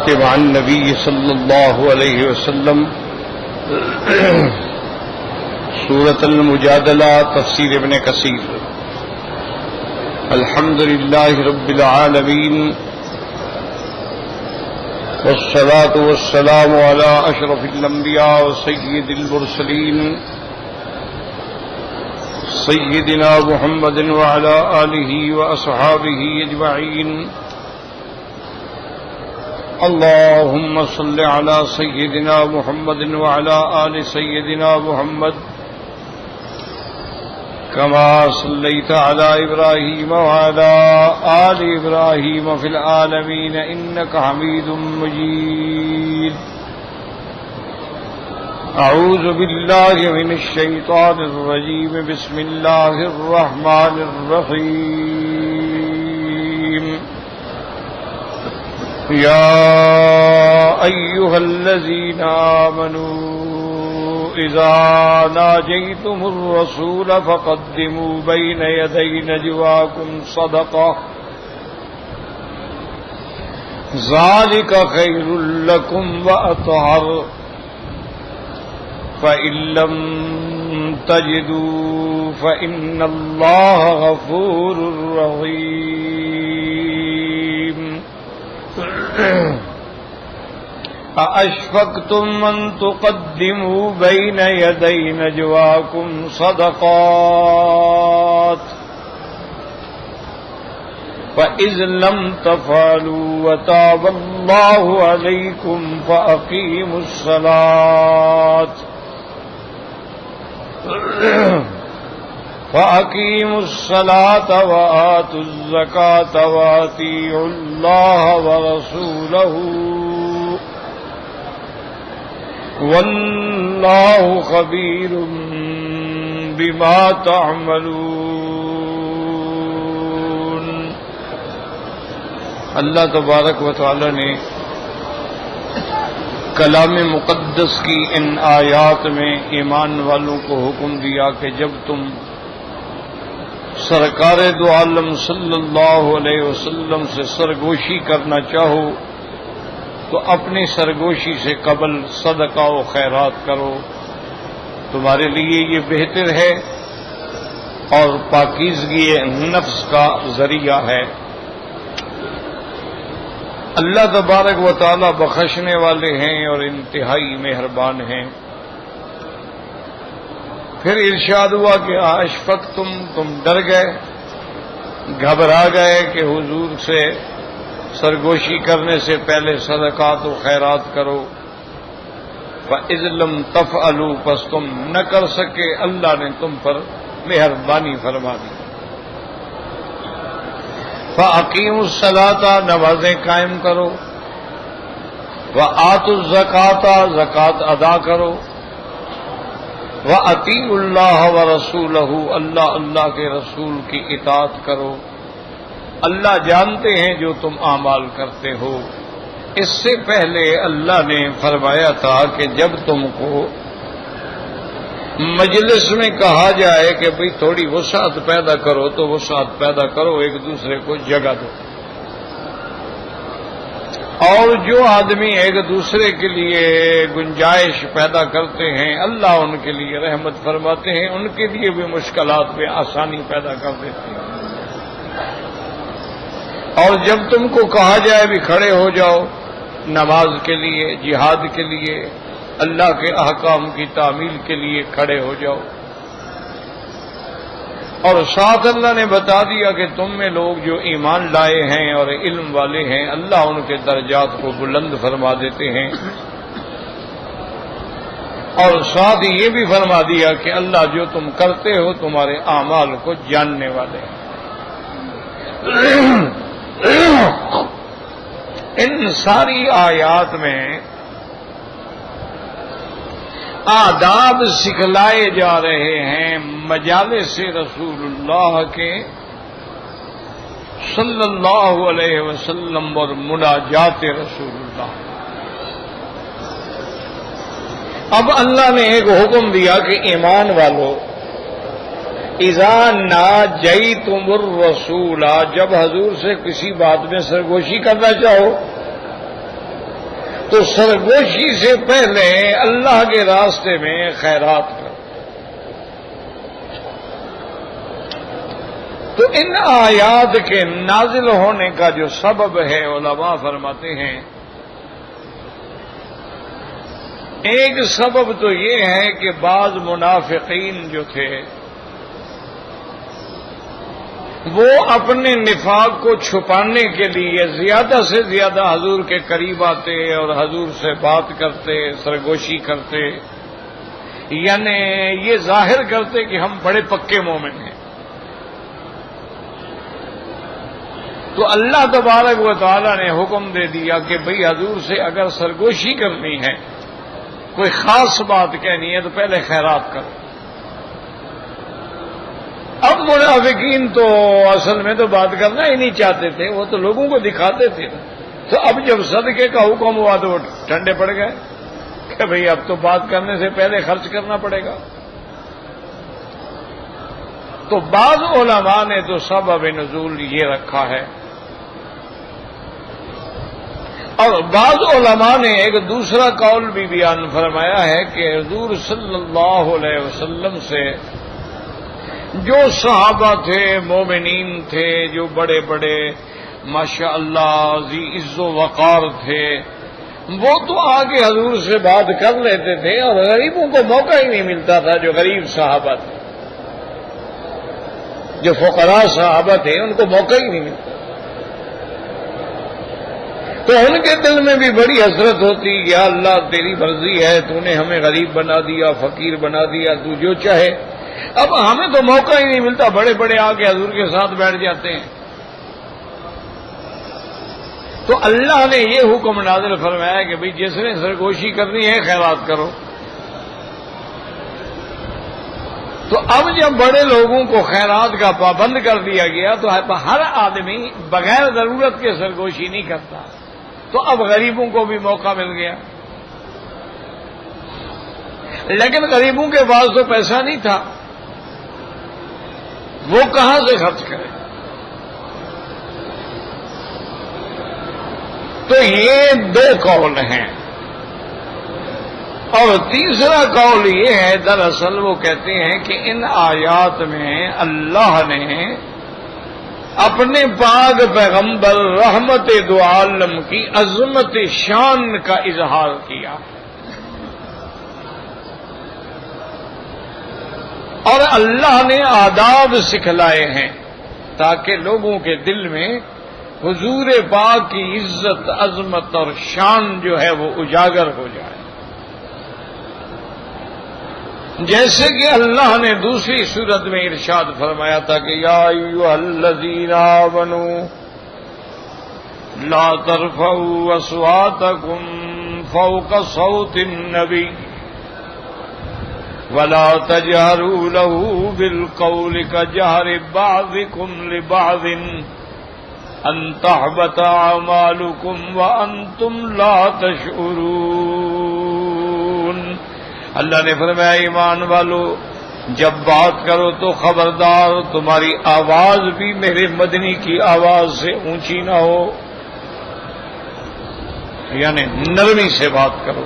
مع النبی صلی اللہ علیہ وسلم سورۃ المجادلہ تفسیر ابن کثیر۔ الحمد للہ رب العالمین والصلاة والسلام علی اشرف الانبیاء وسید المرسلین سیدنا محمد وعلی آلہ واصحابہ اجمعین۔ اللهم صل على سيدنا محمد وعلى آل سيدنا محمد كما صليت على إبراهيم وعلى آل إبراهيم في العالمين إنك حميد مجيد۔ أعوذ بالله من الشيطان الرجيم، بسم الله الرحمن الرحيم۔ يا أيها الذين آمنوا إذا ناجيتم الرسول فقدموا بين يدي نجواكم صدقة ذلك خير لكم وأطهر فإن لم تجدوا فإن الله غفور رحيم۔ أأشفقتم أن تقدموا بين يدي نجواكم صدقات فإذ لم تفعلوا وتاب الله عليكم فأقيموا الصلاة وآتوا الزكاة وأطيعوا الله ورسوله والله خبير بما تعملون۔ اللہ تبارک و تعالی نے کلام مقدس کی ان آیات میں ایمان والوں کو حکم دیا کہ جب تم سرکار دو عالم صلی اللہ علیہ وسلم سے سرگوشی کرنا چاہو تو اپنی سرگوشی سے قبل صدقہ و خیرات کرو، تمہارے لیے یہ بہتر ہے اور پاکیزگی نفس کا ذریعہ ہے۔ اللہ تبارک و تعالی بخشنے والے ہیں اور انتہائی مہربان ہیں۔ پھر ارشاد ہوا کہ اشفقتم، تم ڈر گئے، گھبرا گئے کہ حضور سے سرگوشی کرنے سے پہلے صدقات و خیرات کرو۔ فَإِذْ لَمْ تَفْعَلُوا، پس تم نہ کر سکے، اللہ نے تم پر مہربانی فرما دی۔ فَأَقِيمُوا الصَّلَاةَ، نمازیں قائم کرو، وَآتُوا الزَّكَاةَ، زکوٰۃ ادا کرو، وَأَطِيعُوا اللَّهَ وَرَسُولَهُ، اللہ کے رسول کی اطاعت کرو۔ اللہ جانتے ہیں جو تم اعمال کرتے ہو۔ اس سے پہلے اللہ نے فرمایا تھا کہ جب تم کو مجلس میں کہا جائے کہ بھئی تھوڑی وسعت پیدا کرو تو وسعت پیدا کرو، ایک دوسرے کو جگہ دو، اور جو آدمی ایک دوسرے کے لیے گنجائش پیدا کرتے ہیں اللہ ان کے لیے رحمت فرماتے ہیں، ان کے لیے بھی مشکلات میں آسانی پیدا کر دیتے ہیں۔ اور جب تم کو کہا جائے بھی کھڑے ہو جاؤ نماز کے لیے، جہاد کے لیے، اللہ کے احکام کی تعمیل کے لیے کھڑے ہو جاؤ۔ اور ساتھ اللہ نے بتا دیا کہ تم میں لوگ جو ایمان لائے ہیں اور علم والے ہیں اللہ ان کے درجات کو بلند فرما دیتے ہیں، اور ساتھ یہ بھی فرما دیا کہ اللہ جو تم کرتے ہو تمہارے اعمال کو جاننے والے ہیں۔ ان ساری آیات میں آداب سکھلائے جا رہے ہیں مجالس رسول اللہ کے صلی اللہ علیہ وسلم اور مناجات رسول اللہ۔ اب اللہ نے ایک حکم دیا کہ ایمان والو، اذا ناجیتم الرسول، جب حضور سے کسی بات میں سرگوشی کرنا چاہو تو سرگوشی سے پہلے اللہ کے راستے میں خیرات کرو۔ تو ان آیات کے نازل ہونے کا جو سبب ہے علماء فرماتے ہیں، ایک سبب تو یہ ہے کہ بعض منافقین جو تھے وہ اپنے نفاق کو چھپانے کے لیے زیادہ سے زیادہ حضور کے قریب آتے اور حضور سے بات کرتے، سرگوشی کرتے، یعنی یہ ظاہر کرتے کہ ہم بڑے پکے مومن ہیں۔ تو اللہ تبارک و تعالی نے حکم دے دیا کہ بھئی حضور سے اگر سرگوشی کرنی ہے، کوئی خاص بات کہنی ہے، تو پہلے خیرات کرو۔ اب منافقین تو اصل میں تو بات کرنا ہی نہیں چاہتے تھے، وہ تو لوگوں کو دکھاتے تھے نا۔ تو اب جب صدقے کا حکم ہوا تو وہ ٹھنڈے پڑ گئے کہ بھئی اب تو بات کرنے سے پہلے خرچ کرنا پڑے گا۔ تو بعض علماء نے تو سبب نزول یہ رکھا ہے، اور بعض علماء نے ایک دوسرا قول بھی بیان فرمایا ہے کہ حضور صلی اللہ علیہ وسلم سے جو صحابہ تھے، مومنین تھے، جو بڑے بڑے ماشاء اللہ ذی عز و وقار تھے، وہ تو آگے حضور سے بات کر لیتے تھے، اور غریبوں کو موقع ہی نہیں ملتا تھا۔ جو غریب صحابہ تھے، جو فقراء صحابہ تھے، ان کو موقع ہی نہیں ملتا، تو ان کے دل میں بھی بڑی حسرت ہوتی، یا اللہ تیری مرضی ہے، تو نے ہمیں غریب بنا دیا، فقیر بنا دیا، تو جو چاہے۔ اب ہمیں تو موقع ہی نہیں ملتا، بڑے بڑے آ کے حضور کے ساتھ بیٹھ جاتے ہیں۔ تو اللہ نے یہ حکم نازل فرمایا کہ بھئی جس نے سرگوشی کرنی ہے خیرات کرو۔ تو اب جب بڑے لوگوں کو خیرات کا پابند کر دیا گیا تو ہر آدمی بغیر ضرورت کے سرگوشی نہیں کرتا، تو اب غریبوں کو بھی موقع مل گیا۔ لیکن غریبوں کے پاس تو پیسہ نہیں تھا، وہ کہاں سے خرچ کرے؟ تو یہ دو قول ہیں، اور تیسرا قول یہ ہے، دراصل وہ کہتے ہیں کہ ان آیات میں اللہ نے اپنے پاک پیغمبر رحمت دو عالم کی عظمت شان کا اظہار کیا، اور اللہ نے آداب سکھلائے ہیں تاکہ لوگوں کے دل میں حضور پاک کی عزت، عظمت اور شان جو ہے وہ اجاگر ہو جائے۔ جیسے کہ اللہ نے دوسری صورت میں ارشاد فرمایا تھا کہ یا ایھا الذین آمنوا لا ترفعوا اصواتکم فوق صوت النبی ولا تجهروا له بالقول كجهر بعضكم لبعض ان تحبط اعمالكم وانتم لا تشعرون۔ اللہ نے فرمایا ایمان والو، جب بات کرو تو خبردار تمہاری آواز بھی میرے مدنی کی آواز سے اونچی نہ ہو، یعنی نرمی سے بات کرو،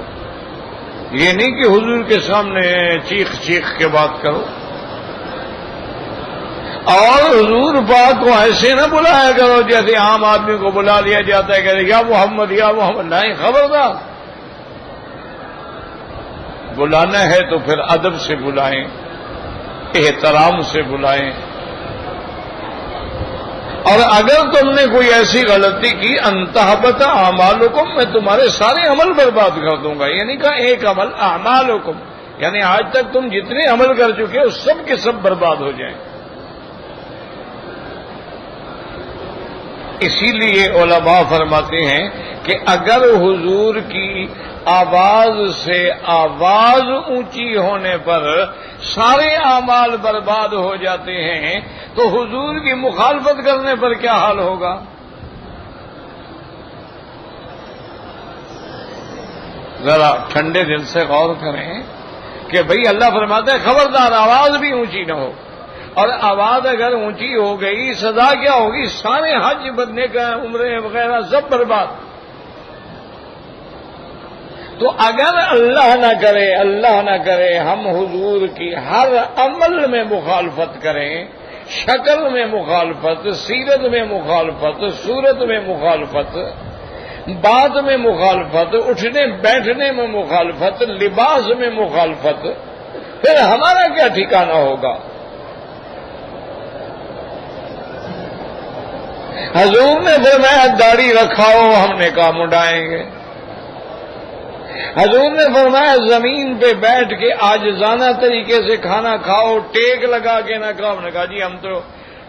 یہ نہیں کہ حضور کے سامنے چیخ چیخ کے بات کرو، اور حضور پاک کو ایسے نہ بلایا کرو جیسے عام آدمی کو بلا لیا جاتا ہے کہ یا محمد یا محمد، نہیں، خبردار، بلانا ہے تو پھر ادب سے بلائیں، احترام سے بلائیں، اور اگر تم نے کوئی ایسی غلطی کی انتحبط اعمالکم، میں تمہارے سارے عمل برباد کر دوں گا، یعنی کہ ایک عمل اعمالکم، یعنی آج تک تم جتنے عمل کر چکے ہو سب کے سب برباد ہو جائیں۔ اسی لیے علماء فرماتے ہیں کہ اگر حضور کی آواز سے آواز اونچی ہونے پر سارے اعمال برباد ہو جاتے ہیں تو حضور کی مخالفت کرنے پر کیا حال ہوگا؟ ذرا ٹھنڈے دل سے غور کریں کہ بھئی اللہ فرماتا ہے خبردار آواز بھی اونچی نہ ہو، اور آواز اگر اونچی ہو گئی سزا کیا ہوگی؟ سارے حج بدنے کا، عمرے وغیرہ سب برباد۔ تو اگر اللہ نہ کرے ہم حضور کی ہر عمل میں مخالفت کریں، شکل میں مخالفت، سیرت میں مخالفت، صورت میں مخالفت، بات میں مخالفت، اٹھنے بیٹھنے میں مخالفت، لباس میں مخالفت، پھر ہمارا کیا ٹھکانہ ہوگا؟ حضور نے فرمایا داڑھی رکھاؤ، ہم نے کہا منڈائیں گے۔ حضور نے فرمایا زمین پہ بیٹھ کے عاجزانہ طریقے سے کھانا کھاؤ، ٹیک لگا کے نہ کھاؤ، ہم نے کہا جی ہم تو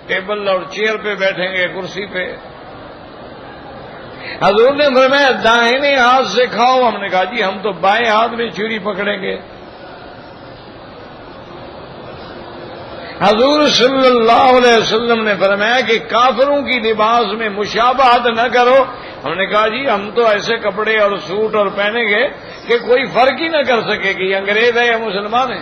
ٹیبل اور چیئر پہ بیٹھیں گے، کرسی پہ۔ حضور نے فرمایا دائیں ہاتھ سے کھاؤ، ہم نے کہا جی ہم تو بائیں ہاتھ میں چھری پکڑیں گے۔ حضور صلی اللہ علیہ وسلم نے فرمایا کہ کافروں کی لباس میں مشابہت نہ کرو، ہم نے کہا جی ہم تو ایسے کپڑے اور سوٹ اور پہنیں گے کہ کوئی فرق ہی نہ کر سکے کہ یہ انگریز ہے یا مسلمان ہے۔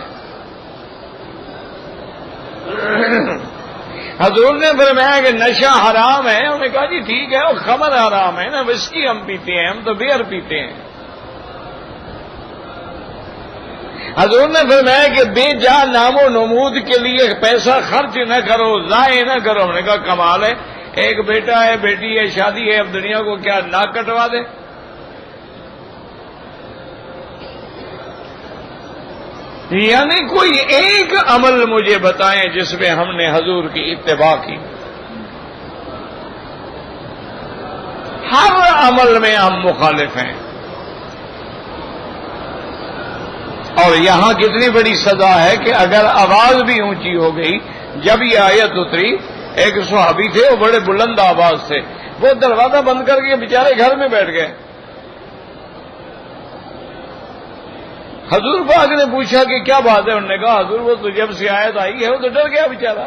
حضور نے فرمایا کہ نشہ حرام ہے، ہم نے کہا جی ٹھیک ہے، اور خمر حرام ہے نا، وسکی ہم پیتے ہیں، ہم تو بیئر پیتے ہیں۔ حضور نے فرمایا کہ بے جا نام و نمود کے لیے پیسہ خرچ نہ کرو، ضائع نہ کرو، ہم نے کہا کمال ہے، ایک بیٹا ہے، بیٹی ہے، شادی ہے، اب دنیا کو کیا ناک کٹوا دیں؟ یعنی کوئی ایک عمل مجھے بتائیں جس میں ہم نے حضور کی اتباع کی۔ ہر عمل میں ہم مخالف ہیں، اور یہاں کتنی بڑی سزا ہے کہ اگر آواز بھی اونچی ہو گئی۔ جب یہ آیت اتری، ایک صحابی تھے، وہ بڑے بلند آواز سے، وہ دروازہ بند کر کے بیچارے گھر میں بیٹھ گئے۔ حضور پاک نے پوچھا کہ کیا بات ہے؟ انہوں نے کہا حضور وہ تو جب سے آیت آئی ہے وہ تو ڈر گیا بیچارہ۔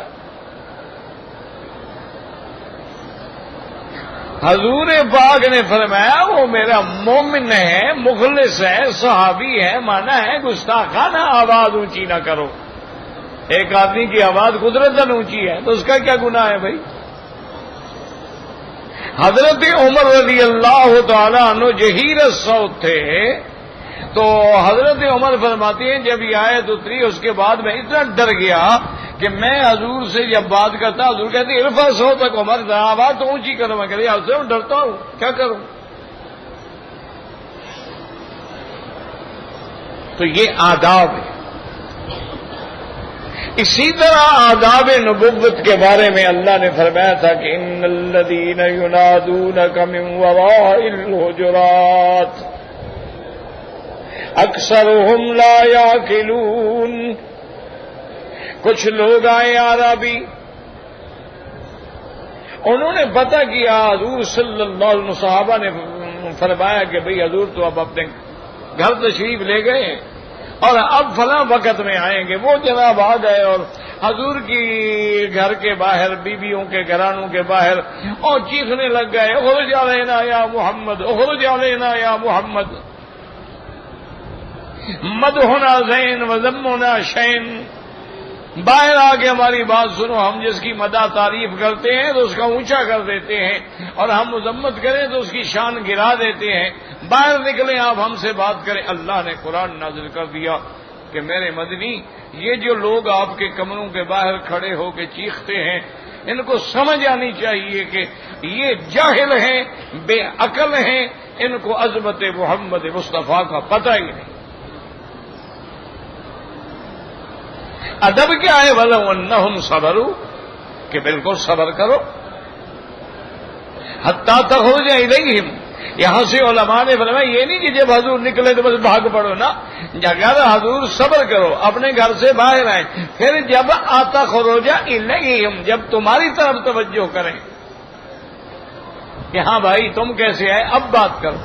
حضور پاک نے فرمایا وہ میرا مومن ہے، مخلص ہے، صحابی ہے، مانا ہے گستاخانہ آواز اونچی نہ کرو۔ ایک آدمی کی آواز قدرتاً اونچی ہے تو اس کا کیا گناہ ہے بھائی؟ حضرت عمر رضی اللہ تعالیٰ عنہ جہیر الصوت تھے، تو حضرت عمر فرماتے ہیں جب یہ آیت اتری اس کے بعد میں اتنا ڈر گیا کہ میں حضور سے جب بات کرتا، حضور کہتے ارفع صوتک عمر، آواز تو اونچی کرو، میں کہتے آپ سے ڈرتا ہوں، کیا کروں؟ تو یہ آداب ہے۔ اسی طرح آداب نبوت کے بارے میں اللہ نے فرمایا تھا کہ ان الذین ینادونک من وراء الحجرات اکثرهم لا یعقلون۔ کچھ لوگ آئے عربی، انہوں نے پتہ کیا حضور صلی اللہ علیہ وسلم، صحابہ نے فرمایا کہ بھئی حضور تو اب اپنے گھر تشریف لے گئے اور اب فلاں وقت میں آئیں گے۔ وہ جناب آ گئے اور حضور کی گھر کے باہر، بیویوں کے گھرانوں کے باہر، اور چیخنے لگ گئے اخرج علینا یا محمد، اخرج علینا یا محمد، مدحنا زین وذمنا شین، باہر آ کے ہماری بات سنو، ہم جس کی مدح تعریف کرتے ہیں تو اس کا اونچا کر دیتے ہیں، اور ہم مذمت کریں تو اس کی شان گرا دیتے ہیں، باہر نکلیں آپ ہم سے بات کریں۔ اللہ نے قرآن نازل کر دیا کہ میرے مدنی، یہ جو لوگ آپ کے کمروں کے باہر کھڑے ہو کے چیختے ہیں، ان کو سمجھ آنی چاہیے کہ یہ جاہل ہیں، بے عقل ہیں، ان کو عظمت محمد مصطفیٰ کا پتہ ہی نہیں۔ ادب کیا ہے؟ وَلَوْ أَنَّهُمْ صَبَرُوا، کہ بالکل صبر کرو، حَتَّى تَخْرُجَ إِلَيْهِمْ۔ یہاں سے علماء نے فرمایا یہ نہیں کہ جب حضور نکلے تو بس بھاگ پڑو نا، اگر حضور صبر کرو، اپنے گھر سے باہر آئیں، پھر جب تخرج إِلَيْهِمْ، جب تمہاری طرف توجہ کریں کہ ہاں بھائی تم کیسے آئے، اب بات کرو۔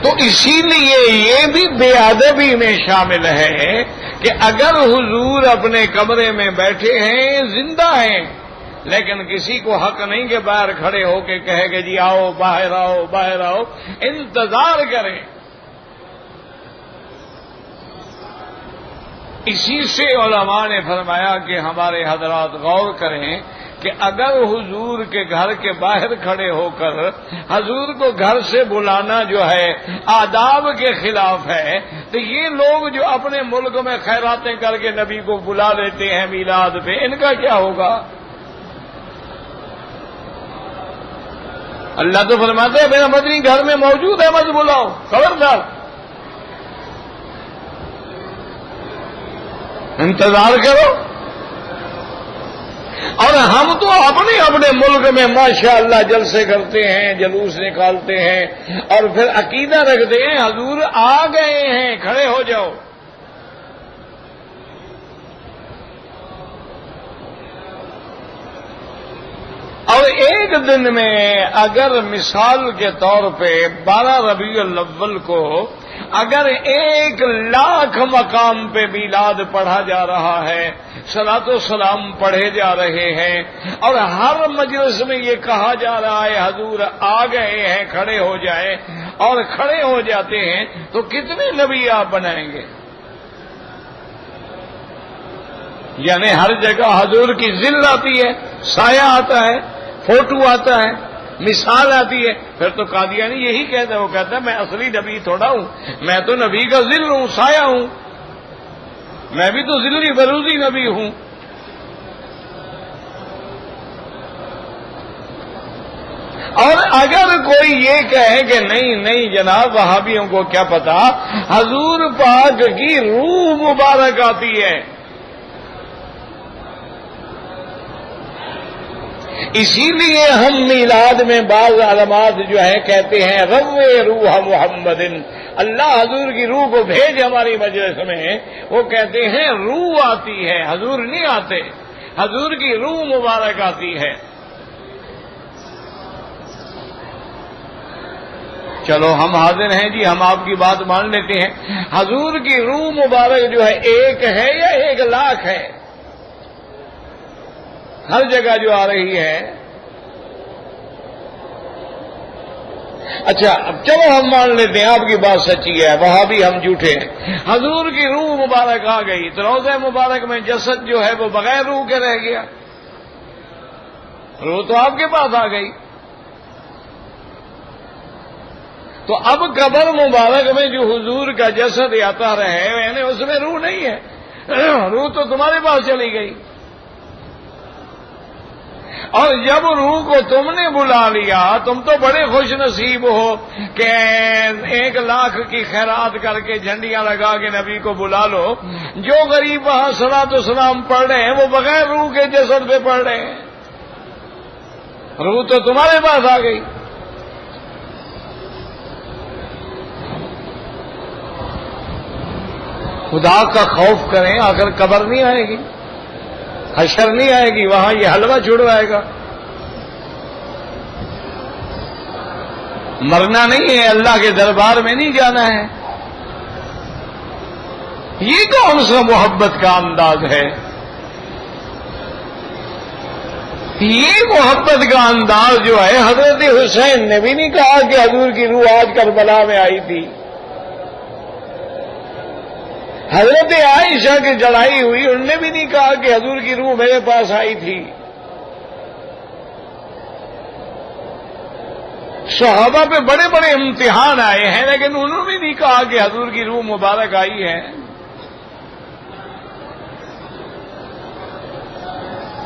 تو اسی لیے یہ بھی بے ادبی میں شامل ہے کہ اگر حضور اپنے کمرے میں بیٹھے ہیں، زندہ ہیں، لیکن کسی کو حق نہیں کہ باہر کھڑے ہو کے کہے کہ جی آؤ باہر آؤ باہر آؤ، انتظار کریں۔ اسی سے علماء نے فرمایا کہ ہمارے حضرات غور کریں کہ اگر حضور کے گھر کے باہر کھڑے ہو کر حضور کو گھر سے بلانا جو ہے آداب کے خلاف ہے، تو یہ لوگ جو اپنے ملک میں خیراتیں کر کے نبی کو بلا لیتے ہیں میلاد پہ، ان کا کیا ہوگا؟ اللہ تو فرماتے ہیں میرا مدنی گھر میں موجود ہے، مت بلاؤ، خبردار، انتظار کرو۔ اور ہم تو اپنے ملک میں ماشاءاللہ جلسے کرتے ہیں، جلوس نکالتے ہیں، اور پھر عقیدہ رکھتے ہیں حضور آ گئے ہیں، کھڑے ہو جاؤ۔ اور ایک دن میں اگر مثال کے طور پہ 12 ربیع الاول کو اگر 1,00,000 مقام پہ میلاد پڑھا جا رہا ہے، صلاۃ و سلام پڑھے جا رہے ہیں، اور ہر مجلس میں یہ کہا جا رہا ہے حضور آ گئے ہیں، کھڑے ہو جائیں، اور کھڑے ہو جاتے ہیں، تو کتنے نبی آپ بنائیں گے؟ یعنی ہر جگہ حضور کی ذل آتی ہے، سایہ آتا ہے، فوٹو آتا ہے، مثال آتی ہے، پھر تو قادیانی یہی کہتا ہے، وہ کہتا ہے میں اصلی نبی تھوڑا ہوں، میں تو نبی کا ذل ہوں، سایہ ہوں، میں بھی تو ذلی بروزی نبی ہوں۔ اور اگر کوئی یہ کہے کہ نہیں جناب وہابیوں کو کیا پتا، حضور پاک کی روح مبارک آتی ہے، اسی لیے ہم میلاد میں بعض علامات جو ہیں کہتے ہیں روح روح محمد، اللہ حضور کی روح کو بھیج ہماری مجلس میں، وہ کہتے ہیں روح آتی ہے، حضور نہیں آتے، حضور کی روح مبارک آتی ہے۔ چلو ہم حاضر ہیں جی، ہم آپ کی بات مان لیتے ہیں، حضور کی روح مبارک جو ہے ایک ہے یا 1,00,000 ہے؟ ہر جگہ جو آ رہی ہے۔ اچھا اب چلو ہم مان لیتے ہیں آپ کی بات سچی ہے، وہاں بھی ہم جھوٹے ہیں، حضور کی روح مبارک آ گئی، تو روضہ مبارک میں جسد جو ہے وہ بغیر روح کے رہ گیا، روح تو آپ کے پاس آ گئی، تو اب قبر مبارک میں جو حضور کا جسد آتا رہے، یعنی اس میں روح نہیں ہے، روح تو تمہارے پاس چلی گئی۔ اور جب روح کو تم نے بلا لیا، تم تو بڑے خوش نصیب ہو کہ 1,00,000 کی خیرات کر کے جھنڈیاں لگا کے نبی کو بلا لو، جو غریب وہاں صلاۃ و سلام پڑھ رہے ہیں وہ بغیر روح کے جسد پہ پڑھ رہے ہیں، روح تو تمہارے پاس آ گئی۔ خدا کا خوف کریں، اگر قبر نہیں آئے گی، حشر نہیں آئے گی، وہاں یہ حلوہ چھڑوائے گا، مرنا نہیں ہے، اللہ کے دربار میں نہیں جانا ہے، یہ کون سا محبت کا انداز ہے؟ یہ محبت کا انداز جو ہے، حضرت حسین نے بھی نہیں کہا کہ حضور کی روح آج کربلا میں آئی تھی، حضرت عائشہ کی جڑائی ہوئی، انہوں نے بھی نہیں کہا کہ حضور کی روح میرے پاس آئی تھی، صحابہ پہ بڑے بڑے امتحان آئے ہیں، لیکن انہوں نے بھی نہیں کہا کہ حضور کی روح مبارک آئی ہے۔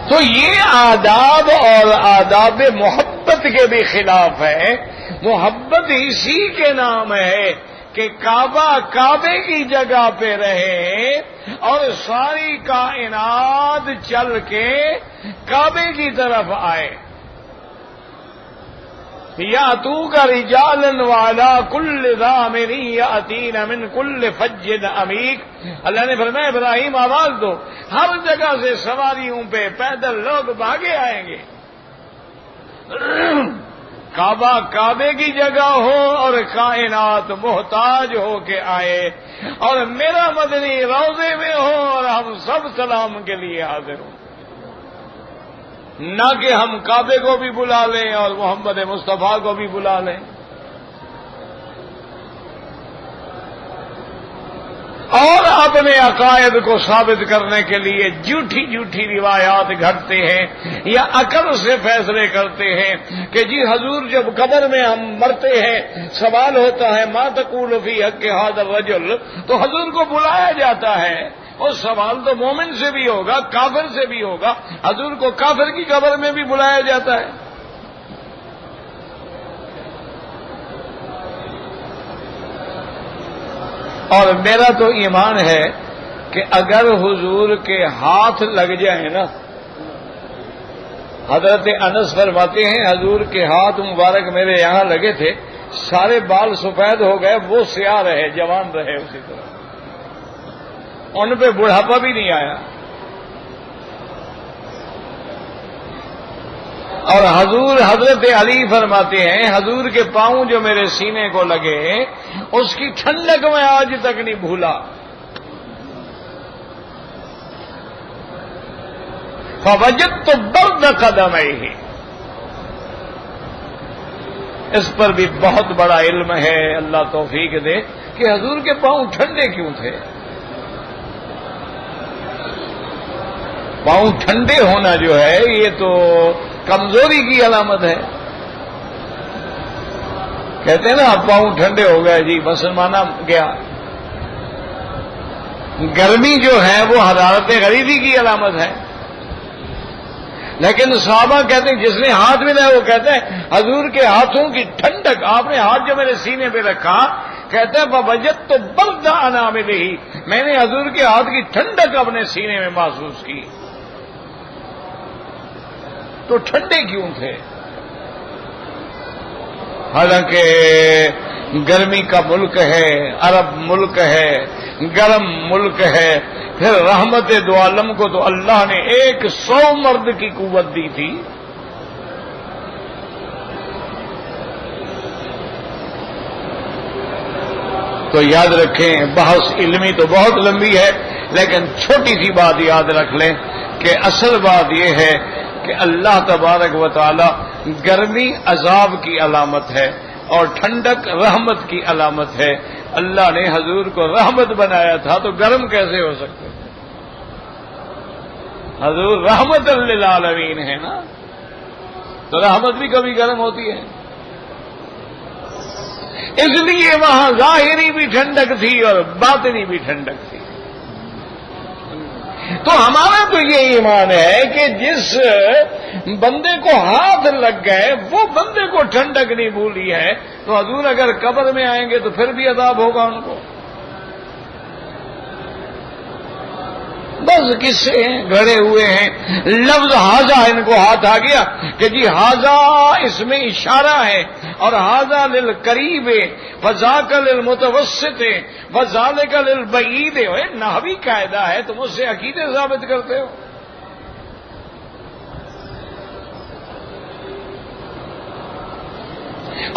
تو یہ آداب اور آداب محبت کے بھی خلاف ہے، محبت اسی کے نام ہے کہ کعبہ کعبے کی جگہ پہ رہے اور ساری کائنات چل کے کعبے کی طرف آئے۔ یا تو کا رجالن والا کل ضامر یاتین من کل فج عمیق، اللہ نے فرمایا ابراہیم آواز دو، ہر جگہ سے سواریوں پہ پیدل لوگ بھاگے آئیں گے، کعبہ کعبے کی جگہ ہو اور کائنات محتاج ہو کے آئے، اور میرا مدنی روضے میں ہو اور ہم سب سلام کے لیے حاضر ہوں، نہ کہ ہم کعبے کو بھی بلا لیں اور محمد مصطفیٰ کو بھی بلا لیں۔ اور اپنے عقائد کو ثابت کرنے کے لیے جھوٹی جھوٹی روایات گھڑتے ہیں یا عقل سے فیصلے کرتے ہیں کہ جی حضور جب قبر میں ہم مرتے ہیں سوال ہوتا ہے ما تقول فی حق ھذا الرجل، تو حضور کو بلایا جاتا ہے، اور سوال تو مومن سے بھی ہوگا کافر سے بھی ہوگا، حضور کو کافر کی قبر میں بھی بلایا جاتا ہے۔ اور میرا تو ایمان ہے کہ اگر حضور کے ہاتھ لگ جائیں نا، حضرت انس فرماتے ہیں حضور کے ہاتھ مبارک میرے یہاں لگے تھے، سارے بال سفید ہو گئے، وہ سیاہ رہے، جوان رہے اسی طرح، ان پہ بڑھاپا بھی نہیں آیا۔ اور حضرت علی فرماتے ہیں حضور کے پاؤں جو میرے سینے کو لگے اس کی ٹھنڈک میں آج تک نہیں بھولا۔ فوجدت برد قدميه، اس پر بھی بہت بڑا علم ہے، اللہ توفیق دے کہ حضور کے پاؤں ٹھنڈے کیوں تھے۔ پاؤں ٹھنڈے ہونا جو ہے یہ تو کمزوری کی علامت ہے۔ کہتے ہیں نا اب پاؤں ٹھنڈے ہو گئے جی مسلمانہ گیا، گرمی جو ہے وہ حرارت غریبی کی علامت ہے۔ لیکن صحابہ کہتے ہیں جس نے ہاتھ ملایا وہ کہتے ہیں حضور کے ہاتھوں کی ٹھنڈک، آپ نے ہاتھ جو میرے سینے پہ رکھا، کہتے ہیں فوجدت برد اناملہ، میں نے حضور کے ہاتھ کی ٹھنڈک اپنے سینے میں محسوس کی۔ تو ٹھنڈے کیوں تھے؟ حالانکہ گرمی کا ملک ہے، عرب ملک ہے، گرم ملک ہے، پھر رحمت دو عالم کو تو اللہ نے 100 مرد کی قوت دی تھی۔ تو یاد رکھیں، بحث علمی تو بہت لمبی ہے، لیکن چھوٹی سی بات یاد رکھ لیں کہ اصل بات یہ ہے کہ اللہ تبارک و تعالی گرمی عذاب کی علامت ہے اور ٹھنڈک رحمت کی علامت ہے۔ اللہ نے حضور کو رحمت بنایا تھا تو گرم کیسے ہو سکتے تھے؟ حضور رحمت للعالمین ہے نا، تو رحمت بھی کبھی گرم ہوتی ہے۔ اس لیے وہاں ظاہری بھی ٹھنڈک تھی اور باطنی بھی ٹھنڈک تھی۔ تو ہمارا تو یہ ایمان ہے کہ جس بندے کو ہاتھ لگ گئے وہ بندے کو ٹھنڈک نہیں بھولی ہے، تو حضور اگر قبر میں آئیں گے تو پھر بھی عذاب ہوگا ان کو۔ بس قصے ہیں گھڑے ہوئے ہیں، لفظ ہاذا ان کو ہاتھ آ گیا کہ جی ہاذا اس میں اشارہ ہے، اور ہاذا للقریب وذاک للمتوسط وذالک للبعید، نحوی قاعدہ ہے، تم اس سے عقیدے ثابت کرتے ہو۔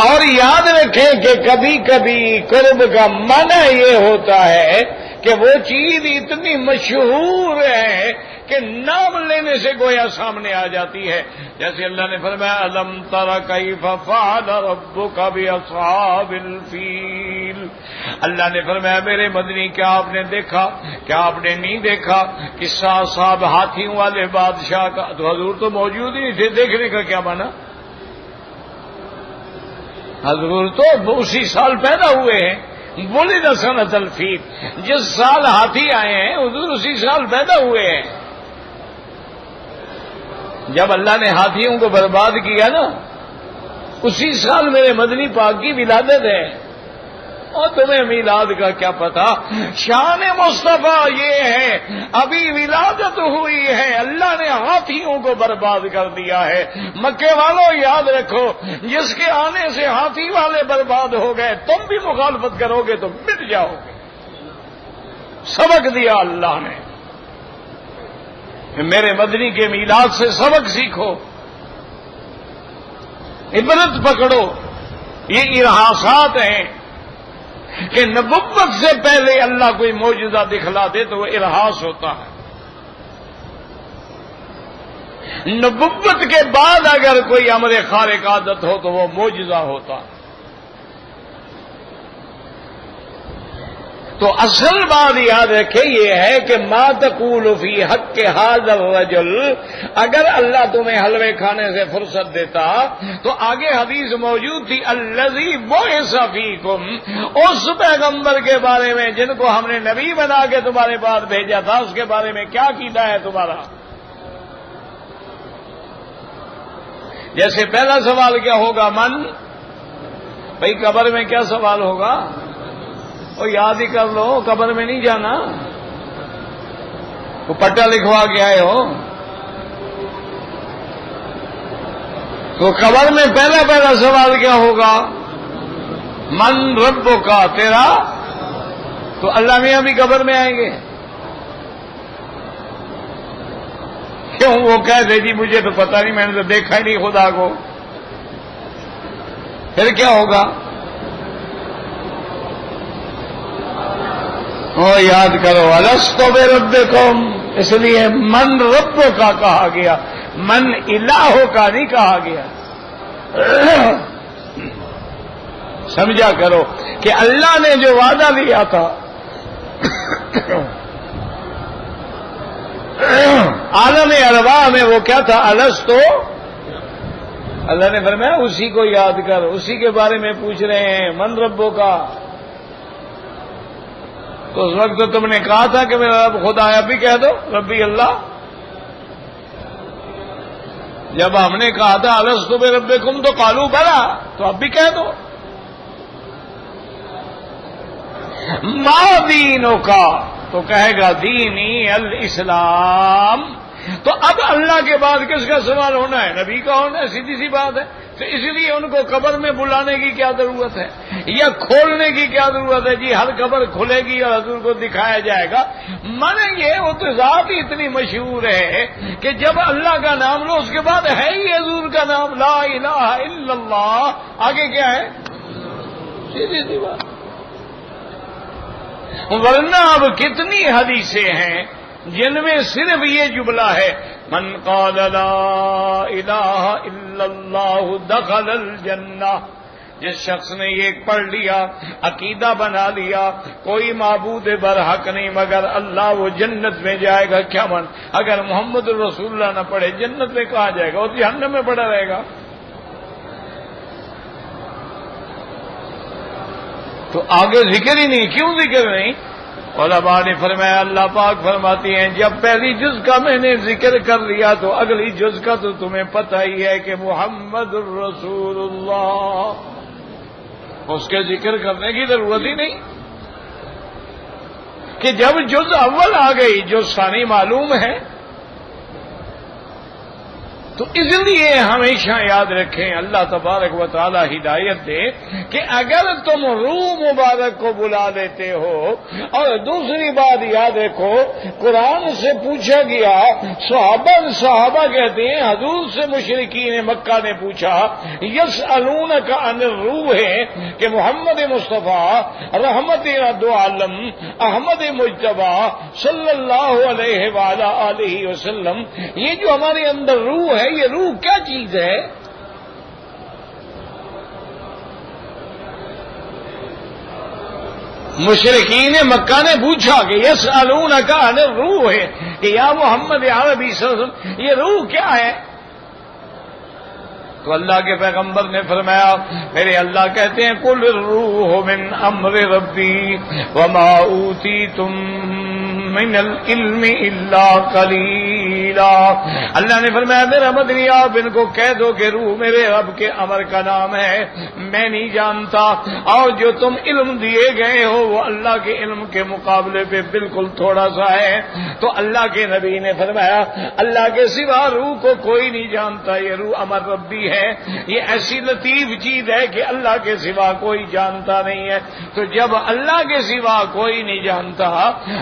اور یاد رکھیں کہ کبھی کبھی قرب کا معنی یہ ہوتا ہے کہ وہ چیز اتنی مشہور ہے کہ نام لینے سے گویا سامنے آ جاتی ہے، جیسے اللہ نے فرمایا الم تر کیف فعل ربک باصحاب الفیل۔ اللہ نے فرمایا میرے مدنی کیا آپ نے دیکھا، کیا آپ نے نہیں دیکھا قصہ اصحاب ہاتھیوں والے بادشاہ کا؟ تو حضور تو موجود ہی نہیں تھے، دیکھنے کا کیا مانا؟ حضور تو اسی سال پیدا ہوئے ہیں، ولد سنۃ الفیل، جس سال ہاتھی آئے ہیں حضور اسی سال پیدا ہوئے ہیں۔ جب اللہ نے ہاتھیوں کو برباد کیا نا اسی سال میرے مدنی پاک کی ولادت ہے، اور تمہیں میلاد کا کیا پتا؟ شان مصطفیٰ یہ ہے ابھی ولادت ہوئی ہے اللہ نے ہاتھیوں کو برباد کر دیا ہے۔ مکے والوں یاد رکھو جس کے آنے سے ہاتھی والے برباد ہو گئے تم بھی مخالفت کرو گے تو مٹ جاؤ گے۔ سبق دیا اللہ نے، میرے مدنی کے میلاد سے سبق سیکھو، عبرت پکڑو۔ یہ ارہاسات ہیں کہ نبوت سے پہلے اللہ کوئی معجزہ دکھلا دے تو وہ ارہاس ہوتا ہے، نبوت کے بعد اگر کوئی امر خارق عادت ہو تو وہ معجزہ ہوتا ہے۔ تو اصل بات یاد رکھے یہ ہے کہ ما تقول فی حق ھذا الرجل، اگر اللہ تمہیں حلوے کھانے سے فرصت دیتا تو آگے حدیث موجود تھی الذی بعث فیکم، اس پیغمبر کے بارے میں جن کو ہم نے نبی بنا کے تمہارے پاس بھیجا تھا، اس کے بارے میں کیا عقیدہ ہے تمہارا؟ جیسے پہلا سوال کیا ہوگا؟ من، بھائی قبر میں کیا سوال ہوگا؟ وہ یاد ہی کر لو، قبر میں نہیں جانا، وہ پٹا لکھوا کے آئے ہو تو قبر میں پہلا سوال کیا ہوگا؟ من ربک کا، تیرا؟ تو اللہ میاں بھی قبر میں آئیں گے؟ کیوں؟ وہ کہتے جی مجھے تو پتہ نہیں، میں نے تو دیکھا ہی نہیں خدا کو۔ پھر کیا ہوگا؟ وہ یاد کرو الستو بربکم، اس لیے من رب کا کہا گیا، من الہ کا نہیں کہا گیا۔ سمجھا کرو کہ اللہ نے جو وعدہ لیا تھا عالم ارواح میں وہ کیا تھا؟ الستو، اللہ نے فرمایا اسی کو یاد کر، اسی کے بارے میں پوچھ رہے ہیں، من ربو کا۔ تو اس وقت تو تم نے کہا تھا کہ میرا رب خدا ہے، اب بھی کہہ دو ربی اللہ۔ جب ہم نے کہا تھا الستو بربکم تو قالوا بلا، تو اب بھی کہہ دو۔ ما دینوں کا، تو کہے گا دینی الاسلام۔ تو اب اللہ کے بعد کس کا سوال ہونا ہے؟ نبی کا ہونا ہے، سیدھی سی بات ہے۔ تو اس لیے ان کو قبر میں بلانے کی کیا ضرورت ہے، یا کھولنے کی کیا ضرورت ہے؟ جی ہر قبر کھلے گی اور حضور کو دکھایا جائے گا۔ مانے یہ وہ تو ذات ہی اتنی مشہور ہے کہ جب اللہ کا نام لو اس کے بعد ہے ہی حضور کا نام، لا الہ الا اللہ، آگے کیا ہے؟ سیدھی سی بات۔ ورنہ اب کتنی حدیثیں ہیں جن میں صرف یہ جملہ ہے من قال لا الہ الا اللہ دخل الجنہ، جس شخص نے یہ پڑھ لیا، عقیدہ بنا لیا کوئی معبود برحق نہیں مگر اللہ، وہ جنت میں جائے گا۔ کیا من؟ اگر محمد الرسول اللہ نہ پڑھے جنت میں کہاں جائے گا؟ وہ جہنم میں پڑا رہے گا۔ تو آگے ذکر ہی نہیں، کیوں ذکر نہیں؟ علماء نے فرمایا، اللہ پاک فرماتی ہیں جب پہلی جز کا میں نے ذکر کر لیا تو اگلی جز کا تو تمہیں پتہ ہی ہے کہ محمد الرسول اللہ، اس کے ذکر کرنے کی ضرورت ہی نہیں کہ جب جز اول آ گئی جز ثانی معلوم ہے۔ تو اس لیے ہمیشہ یاد رکھیں، اللہ تبارک و تعالی ہدایت دے کہ اگر تم روح مبارک کو بلا لیتے ہو، اور دوسری بات یاد رکھو قرآن سے پوچھا گیا، صحابہ کہتے ہیں حضور سے مشرکین مکہ نے پوچھا یسألونک عن الروح، کہ محمد مصطفیٰ رحمت دو عالم احمد مجتبی صلی اللہ علیہ وآلہ آلہ وسلم، یہ جو ہمارے اندر روح ہے، یہ روح کیا چیز ہے؟ مشرکین مکہ نے پوچھا کہ یسألونک عن الروح، کہ یا محمد عربی صلی اللہ علیہ وسلم یہ روح کیا ہے؟ تو اللہ کے پیغمبر نے فرمایا، میرے اللہ کہتے ہیں قل الروح من امر ربی وما اوتیتم من العلم الا قلیلا۔ اللہ نے فرمایا میرا مدنی آپ ان کو کہہ دو کہ روح میرے رب کے امر کا نام ہے، میں نہیں جانتا، اور جو تم علم دیے گئے ہو وہ اللہ کے علم کے مقابلے پہ بالکل تھوڑا سا ہے۔ تو اللہ کے نبی نے فرمایا اللہ کے سوا روح کو کوئی نہیں جانتا، یہ روح امر ربی ہے، یہ ایسی لطیف چیز ہے کہ اللہ کے سوا کوئی جانتا نہیں ہے۔ تو جب اللہ کے سوا کوئی نہیں جانتا،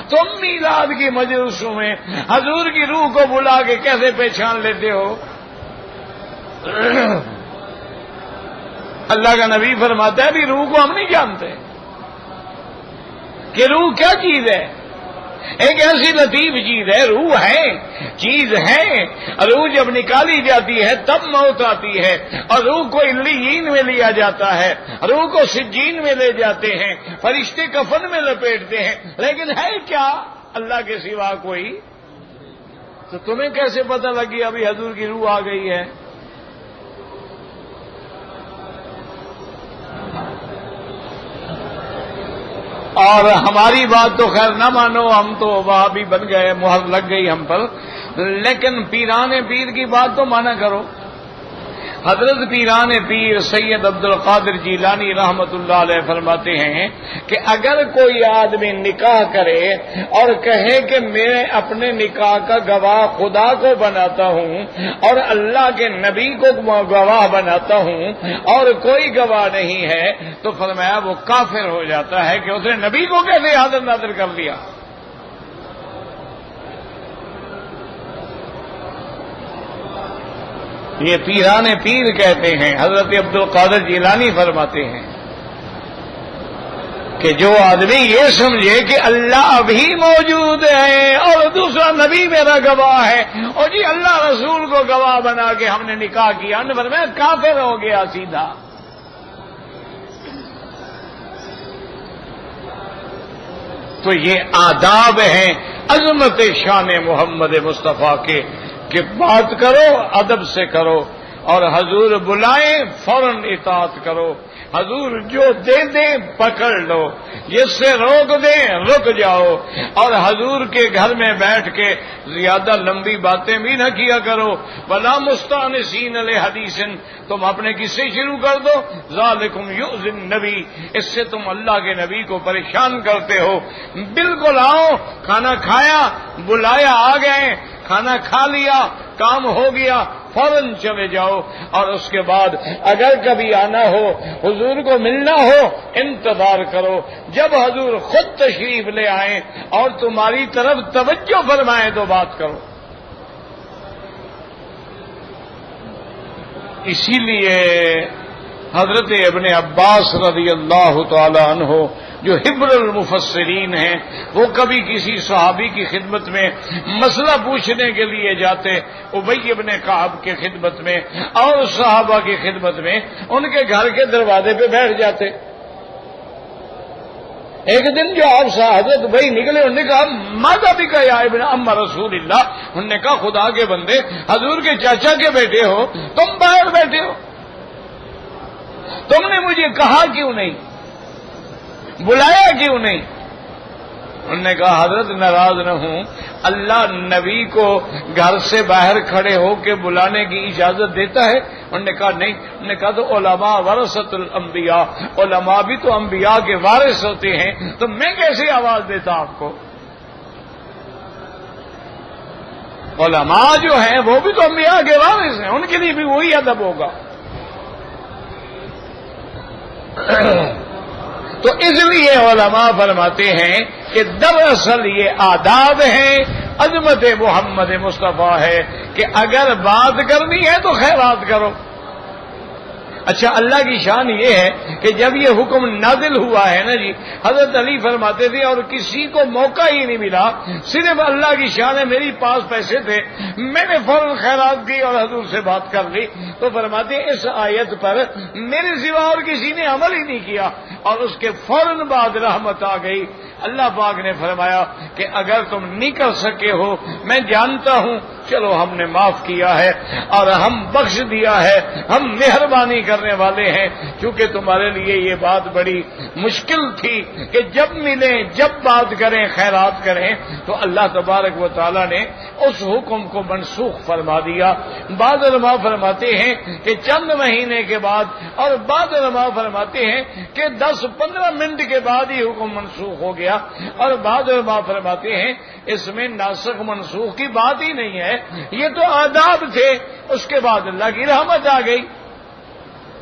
تم میلاد کی مجلسوں میں حضور کی روح کو بلا کے کیسے پہچان لیتے ہو؟ اللہ کا نبی فرماتا ہے بھی روح کو ہم نہیں جانتے کہ روح کیا چیز ہے۔ ایک ایسی لطیف چیز ہے، روح ہے، چیز ہے، روح جب نکالی جاتی ہے تب موت آتی ہے، اور روح کو علیین میں لیا جاتا ہے، روح کو سجین میں لے جاتے ہیں، فرشتے کفن میں لپیٹتے ہیں، لیکن ہے کیا اللہ کے سوا کوئی؟ تو تمہیں کیسے پتہ لگی ابھی حضور کی روح آ گئی ہے؟ اور ہماری بات تو خیر نہ مانو، ہم تو وہاں بھی بن گئے، مہر لگ گئی ہم پر، لیکن پیران پیر کی بات تو مانا کرو۔ حضرت پیران پیر سید عبد القادر جیلانی رحمت اللہ علیہ فرماتے ہیں کہ اگر کوئی آدمی نکاح کرے اور کہے کہ میں اپنے نکاح کا گواہ خدا کو بناتا ہوں اور اللہ کے نبی کو گواہ بناتا ہوں اور کوئی گواہ نہیں ہے، تو فرمایا وہ کافر ہو جاتا ہے کہ اس نے نبی کو کیسے حاضر ناظر کر لیا۔ یہ پیران پیر کہتے ہیں، حضرت عبد القادر جیلانی فرماتے ہیں کہ جو آدمی یہ سمجھے کہ اللہ بھی موجود ہے اور دوسرا نبی میرا گواہ ہے اور جی اللہ رسول کو گواہ بنا کے ہم نے نکاح کیا، انہوں نے فرمایا کافر ہو گیا سیدھا۔ تو یہ آداب ہیں عظمت شان محمد مصطفیٰ کے کہ بات کرو ادب سے کرو، اور حضور بلائیں فوراً اطاعت کرو، حضور جو دے دیں پکڑ لو، جس سے روک دیں رک جاؤ، اور حضور کے گھر میں بیٹھ کے زیادہ لمبی باتیں بھی نہ کیا کرو۔ ولا مستانسین لحدیث، تم اپنے قصے شروع کر دو، ذالکم یؤذی النبی، اس سے تم اللہ کے نبی کو پریشان کرتے ہو۔ بالکل آؤ، کھانا کھایا، بلایا، آ گئے، کھانا کھا لیا، کام ہو گیا، فوراً چلے جاؤ، اور اس کے بعد اگر کبھی آنا ہو، حضور کو ملنا ہو، انتظار کرو جب حضور خود تشریف لے آئیں اور تمہاری طرف توجہ فرمائیں تو بات کرو۔ اسی لیے حضرت ابن عباس رضی اللہ تعالی عنہ جو حبر المفسرین ہیں، وہ کبھی کسی صحابی کی خدمت میں مسئلہ پوچھنے کے لیے جاتے، ابی ابن کعب کے خدمت میں اور صحابہ کی خدمت میں، ان کے گھر کے دروازے پہ بیٹھ جاتے۔ ایک دن جو آپ حضرت بھائی نکلے، انہوں نے کہا ماذا بک یا ابن ام رسول اللہ، انہوں نے کہا خدا کے بندے، حضور کے چاچا کے بیٹے ہو، تم باہر بیٹھے ہو، تم نے مجھے کہا کیوں نہیں، بلایا کیوں نہیں؟ انہوں نے کہا حضرت ناراض نہ ہوں، اللہ نبی کو گھر سے باہر کھڑے ہو کے بلانے کی اجازت دیتا ہے؟ انہوں نے کہا نہیں۔ انہوں نے کہا تو علماء ورثۃ الانبیاء، علماء بھی تو انبیاء کے وارث ہوتے ہیں، تو میں کیسے آواز دیتا آپ کو؟ علماء جو ہیں وہ بھی تو انبیاء کے وارث ہیں، ان کے لیے بھی وہی ادب ہوگا۔ تو اس لیے علماء فرماتے ہیں کہ دراصل یہ آداب ہیں، عظمت محمد مصطفیٰ ہے کہ اگر بات کرنی ہے تو خیرات کرو۔ اچھا، اللہ کی شان یہ ہے کہ جب یہ حکم نازل ہوا ہے نا جی، حضرت علی فرماتے تھے اور کسی کو موقع ہی نہیں ملا، صرف اللہ کی شان ہے میری پاس پیسے تھے، میں نے فوراً خیرات کی اور حضور سے بات کر لی، تو فرماتے اس آیت پر میرے سوا اور کسی نے عمل ہی نہیں کیا، اور اس کے فوراً بعد رحمت آ گئی۔ اللہ پاک نے فرمایا کہ اگر تم نہیں کر سکے ہو، میں جانتا ہوں، چلو ہم نے معاف کیا ہے اور ہم بخش دیا ہے، ہم مہربانی کرنے والے ہیں، کیونکہ تمہارے لیے یہ بات بڑی مشکل تھی کہ جب ملیں، جب بات کریں، خیرات کریں، تو اللہ تبارک و تعالی نے اس حکم کو منسوخ فرما دیا۔ بعض علماء فرماتے ہیں کہ چند مہینے کے بعد، اور بعض علماء فرماتے ہیں کہ 10-15 منٹ کے بعد ہی حکم منسوخ ہو گیا، اور بعض علماء فرماتے ہیں اس میں ناسخ منسوخ کی بات ہی نہیں ہے، یہ تو آداب تھے، اس کے بعد اللہ کی رحمت آ گئی،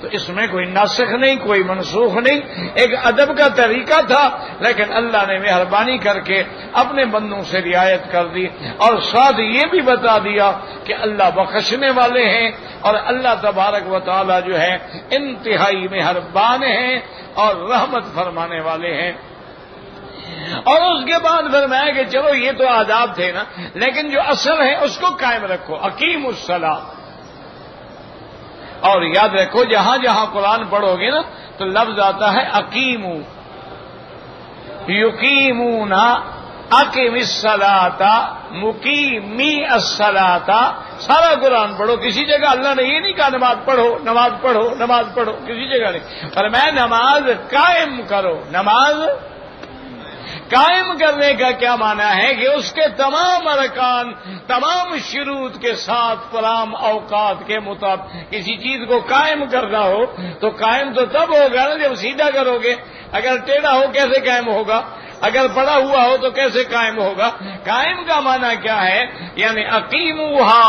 تو اس میں کوئی ناسخ نہیں، کوئی منسوخ نہیں، ایک ادب کا طریقہ تھا، لیکن اللہ نے مہربانی کر کے اپنے بندوں سے رعایت کر دی، اور ساتھ یہ بھی بتا دیا کہ اللہ بخشنے والے ہیں، اور اللہ تبارک و تعالی جو ہے انتہائی مہربان ہیں اور رحمت فرمانے والے ہیں۔ اور اس کے بعد فرمایا کہ چلو یہ تو آداب تھے نا، لیکن جو اصل ہے اس کو قائم رکھو، اقیم الصلاۃ۔ اور یاد رکھو جہاں جہاں قرآن پڑھو گے نا تو لفظ آتا ہے اقیمو، یقیمون، اقیم الصلاۃ، مقیمی الصلاۃ، سارا قرآن پڑھو۔ کسی جگہ اللہ نے یہ نہیں کہا نماز پڑھو نماز پڑھو نماز پڑھو، کسی جگہ نہیں، پر میں نماز قائم کرو۔ نماز قائم کرنے کا کیا معنی ہے کہ اس کے تمام ارکان، تمام شروط کے ساتھ، تمام اوقات کے مطابق کسی چیز کو قائم کرنا ہو تو قائم تو تب ہوگا نا جب سیدھا کرو گے۔ اگر ٹیڑھا ہو کیسے قائم ہوگا؟ اگر پڑا ہوا ہو تو کیسے قائم ہوگا؟ قائم کا معنی کیا ہے؟ یعنی اقیموہا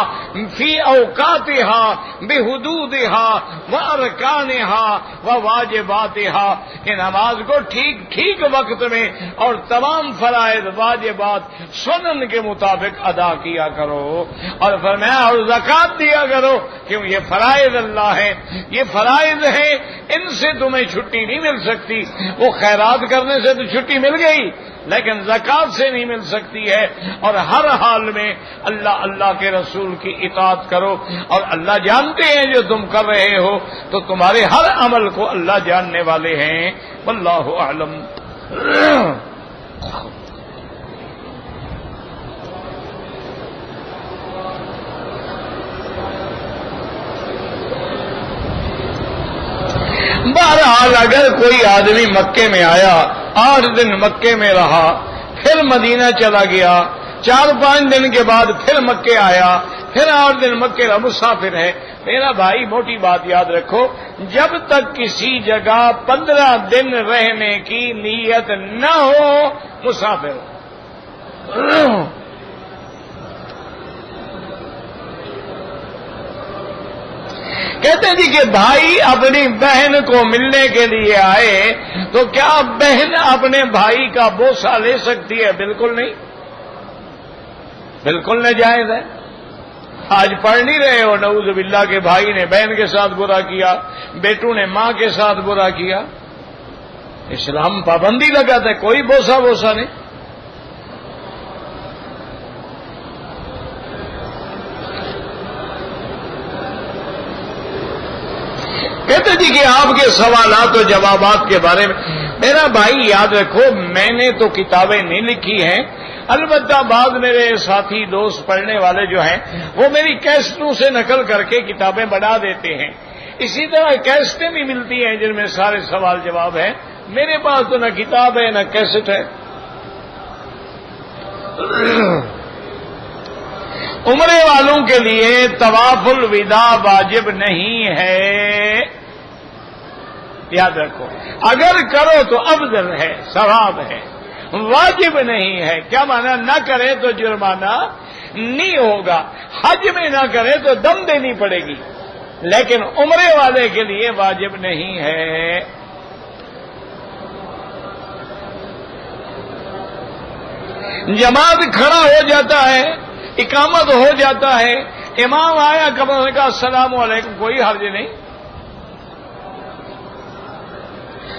فی اوقاتہا بحدودہا وارکانہا وواجباتہا، کہ نماز کو ٹھیک ٹھیک وقت میں اور تمام فرائض واجبات سنن کے مطابق ادا کیا کرو۔ اور فرمایا اور زکوٰۃ دیا کرو، کیوں یہ فرائض اللہ ہے، یہ فرائض ہے، ان سے تمہیں چھٹی نہیں مل سکتی۔ وہ خیرات کرنے سے تو چھٹی مل گئی لیکن زکوٰۃ سے نہیں مل سکتی ہے۔ اور ہر حال میں اللہ کے رسول کی اطاعت کرو، اور اللہ جانتے ہیں جو تم کر رہے ہو، تو تمہارے ہر عمل کو اللہ جاننے والے ہیں۔ واللہ اعلم۔ بہرحال اگر کوئی آدمی مکے میں آیا، 8 دن مکے میں رہا، پھر مدینہ چلا گیا، 4-5 دن کے بعد پھر مکے آیا، پھر 8 دن مکے رہا، مسافر ہے، میرا بھائی موٹی بات یاد رکھو، جب تک کسی جگہ 15 دن رہنے کی نیت نہ ہو مسافر۔ کہتے جی کہ بھائی اپنی بہن کو ملنے کے لیے آئے تو کیا بہن اپنے بھائی کا بوسہ لے سکتی ہے؟ بالکل نہیں، بالکل ناجائز ہے۔ آج پڑھ نہیں رہے ہو نعوذ باللہ کہ بھائی نے بہن کے ساتھ برا کیا، بیٹوں نے ماں کے ساتھ برا کیا؟ اسلام پابندی لگاتا ہے، کوئی بوسہ نہیں۔ کہتے جی کہ آپ کے سوالات و جوابات کے بارے میں، میرا بھائی یاد رکھو میں نے تو کتابیں نہیں لکھی ہیں، البتہ بعض میرے ساتھی دوست پڑھنے والے جو ہیں وہ میری کیسٹوں سے نقل کر کے کتابیں بنا دیتے ہیں۔ اسی طرح کیسٹیں بھی ملتی ہیں جن میں سارے سوال جواب ہیں۔ میرے پاس تو نہ کتاب ہے نہ کیسٹ ہے۔ عمرے والوں کے لیے طواف الوداع واجب نہیں ہے، یاد رکھو، اگر کرو تو افضل ہے، ثواب ہے، واجب نہیں ہے۔ کیا معنی؟ نہ کرے تو جرمانہ نہیں ہوگا، حج میں نہ کرے تو دم دینی پڑے گی، لیکن عمرے والے کے لیے واجب نہیں ہے۔ جماعت کھڑا ہو جاتا ہے، اقامت ہو جاتا ہے، امام آیا کمر نے کہا السلام علیکم، کوئی حرج نہیں،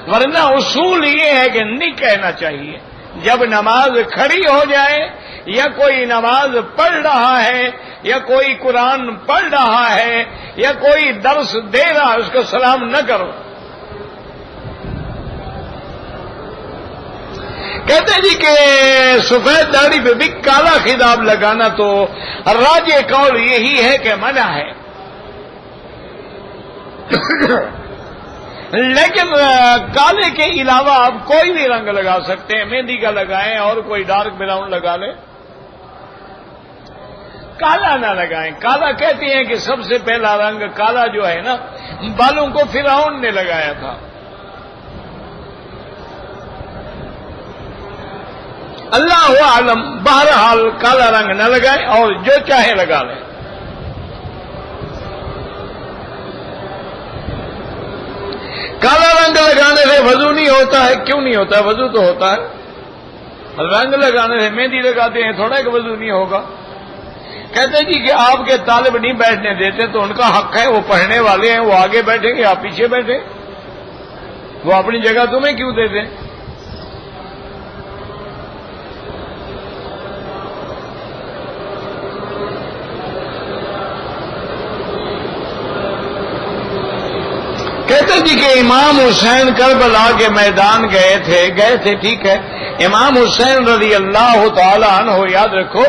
ورنہ اصول یہ ہے کہ نہیں کہنا چاہیے۔ جب نماز کھڑی ہو جائے یا کوئی نماز پڑھ رہا ہے یا کوئی قرآن پڑھ رہا ہے یا کوئی درس دے رہا ہے اس کو سلام نہ کرو۔ کہتے جی کہ سفید داڑھی پہ بھی کالا خطاب لگانا تو راجح قول یہی ہے کہ منع ہے، لیکن کالے کے علاوہ آپ کوئی بھی رنگ لگا سکتے ہیں، مہندی کا لگائیں اور کوئی ڈارک براؤن لگا لیں، کالا نہ لگائیں۔ کالا کہتے ہیں کہ سب سے پہلا رنگ کالا جو ہے نا بالوں کو فرعون نے لگایا تھا۔ اللہ عالم، بہرحال کالا رنگ نہ لگائیں اور جو چاہے لگا لیں۔ کالا رنگ لگانے سے وضو نہیں ہوتا ہے؟ کیوں نہیں ہوتا ہے؟ وضو تو ہوتا ہے۔ رنگ لگانے سے مہندی لگاتے ہیں تھوڑا کہ وضو نہیں ہوگا۔ کہتے جی کہ آپ کے طالب نہیں بیٹھنے دیتے تو ان کا حق ہے، وہ پڑھنے والے ہیں، وہ آگے بیٹھیں گے آپ پیچھے بیٹھیں، وہ اپنی جگہ تمہیں کیوں دے دیں؟ کہتے جی کہ امام حسین کربلا کے میدان گئے تھے ٹھیک ہے. امام حسین رضی اللہ تعالی عنہ یاد رکھو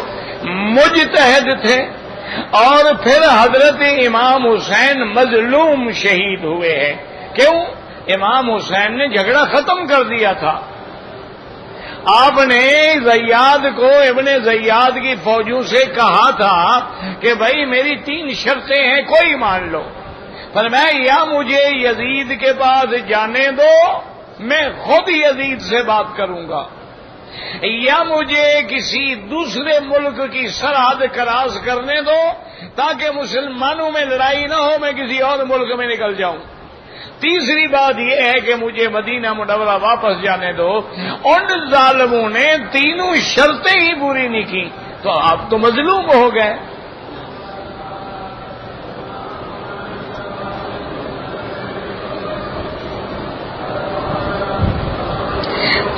مجتہد تھے، اور پھر حضرت امام حسین مظلوم شہید ہوئے ہیں. کیوں؟ امام حسین نے جھگڑا ختم کر دیا تھا. آپ نے زیاد کو ابن زیاد کی فوجوں سے کہا تھا کہ بھائی میری 3 شرطیں ہیں، کوئی مان لو. فرمایا یا مجھے یزید کے پاس جانے دو، میں خود یزید سے بات کروں گا، یا مجھے کسی دوسرے ملک کی سرحد کراس کرنے دو تاکہ مسلمانوں میں لڑائی نہ ہو، میں کسی اور ملک میں نکل جاؤں. تیسری بات یہ ہے کہ مجھے مدینہ منورہ واپس جانے دو. ان ظالموں نے تینوں شرطیں ہی پوری نہیں کی تو آپ تو مظلوم ہو گئے.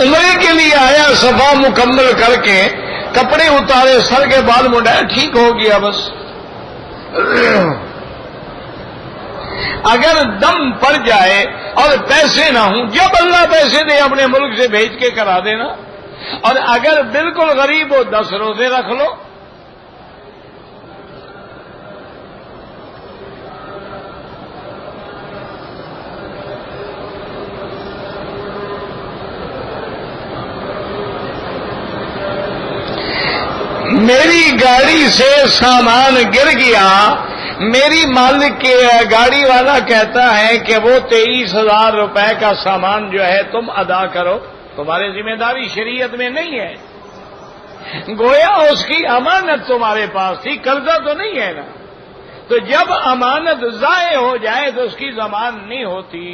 عمرے کے لیے آیا، صفا مکمل کر کے کپڑے اتارے، سر کے بال منڈایا، ٹھیک ہو گیا بس. اگر دم پڑ جائے اور پیسے نہ ہوں، جب اللہ پیسے دے اپنے ملک سے بھیج کے کرا دینا. اور اگر بالکل غریب ہو 10 روزے رکھ لو. میری گاڑی سے سامان گر گیا، میری مالک کے گاڑی والا کہتا ہے کہ وہ 23,000 روپے کا سامان جو ہے تم ادا کرو، تمہاری ذمہ داری شریعت میں نہیں ہے. گویا اس کی امانت تمہارے پاس تھی، قرضہ تو نہیں ہے نا. تو جب امانت ضائع ہو جائے تو اس کی ضمان نہیں ہوتی.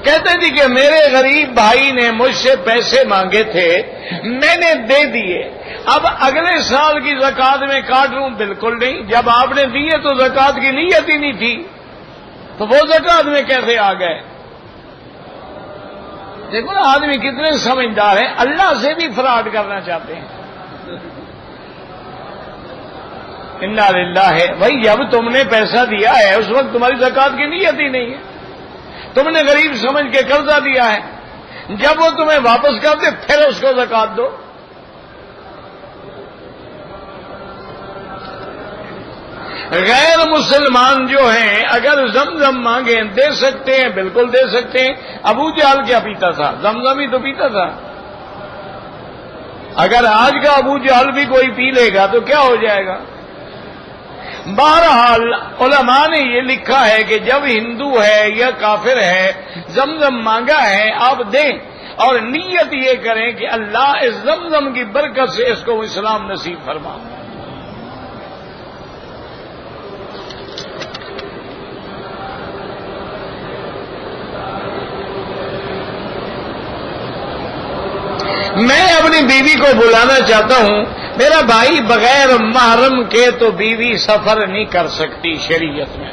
کہتے تھے کہ میرے غریب بھائی نے مجھ سے پیسے مانگے تھے، میں نے دے دیے، اب اگلے سال کی زکات میں کاٹ لوں؟ بالکل نہیں. جب آپ نے دیے تو زکات کی نیت ہی نہیں تھی، تو وہ زکات میں کیسے آ گئے؟ دیکھو نا آدمی کتنے سمجھدار ہیں، اللہ سے بھی فراڈ کرنا چاہتے ہیں. انا للہ ہے. بھائی جب تم نے پیسہ دیا ہے اس وقت تمہاری زکات کی نیت ہی نہیں ہے، تم نے غریب سمجھ کے قرضہ دیا ہے. جب وہ تمہیں واپس کر دے پھر اس کو زکات دو. غیر مسلمان جو ہیں اگر زمزم مانگیں دے سکتے ہیں، بالکل دے سکتے ہیں. ابو جہل کیا پیتا تھا؟ زمزم ہی تو پیتا تھا. اگر آج کا ابو جہل بھی کوئی پی لے گا تو کیا ہو جائے گا؟ بہرحال علماء نے یہ لکھا ہے کہ جب ہندو ہے یا کافر ہے زمزم مانگا ہے آپ دیں، اور نیت یہ کریں کہ اللہ اس زمزم کی برکت سے اس کو اسلام نصیب فرما. میں اپنی بیوی کو بلانا چاہتا ہوں، میرا بھائی بغیر محرم کے تو بیوی سفر نہیں کر سکتی. شریعت میں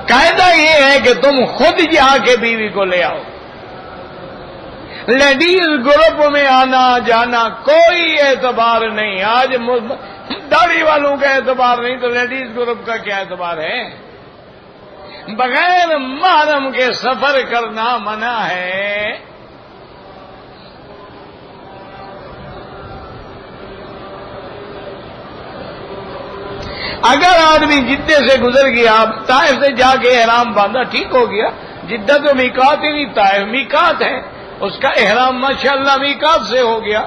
قاعدہ یہ ہے کہ تم خود جا کے بیوی کو لے آؤ. لیڈیز گروپ میں آنا جانا کوئی اعتبار نہیں. آج داڑھی والوں کا اعتبار نہیں تو لیڈیز گروپ کا کیا اعتبار ہے؟ بغیر محرم کے سفر کرنا منع ہے. اگر آدمی جدے سے گزر گیا، طائف سے جا کے احرام باندھا، ٹھیک ہو گیا. جدہ تو میقات ہی نہیں، طائف میقات ہے، اس کا احرام ماشاءاللہ میقات سے ہو گیا.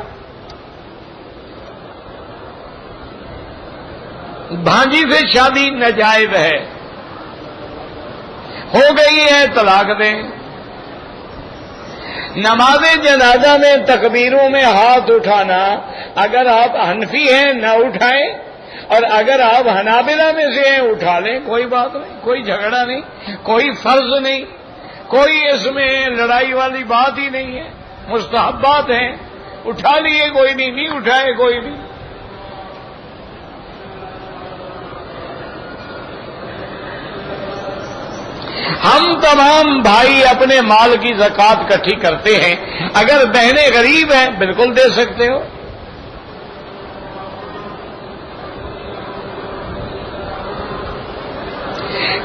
بھانجی سے شادی ناجائز ہے، ہو گئی ہے، طلاق دیں. نماز جنازہ میں تکبیروں میں ہاتھ اٹھانا، اگر آپ حنفی ہیں نہ اٹھائیں، اور اگر آپ حنابلہ میں سے ہیں اٹھا لیں، کوئی بات نہیں، کوئی جھگڑا نہیں، کوئی فرض نہیں، کوئی اس میں لڑائی والی بات ہی نہیں ہے. مستحبات ہیں، اٹھا لیے کوئی نہیں، نہیں اٹھائے کوئی نہیں. ہم تمام بھائی اپنے مال کی زکات اکٹھی کرتے ہیں. اگر بہنیں غریب ہیں بالکل دے سکتے ہو.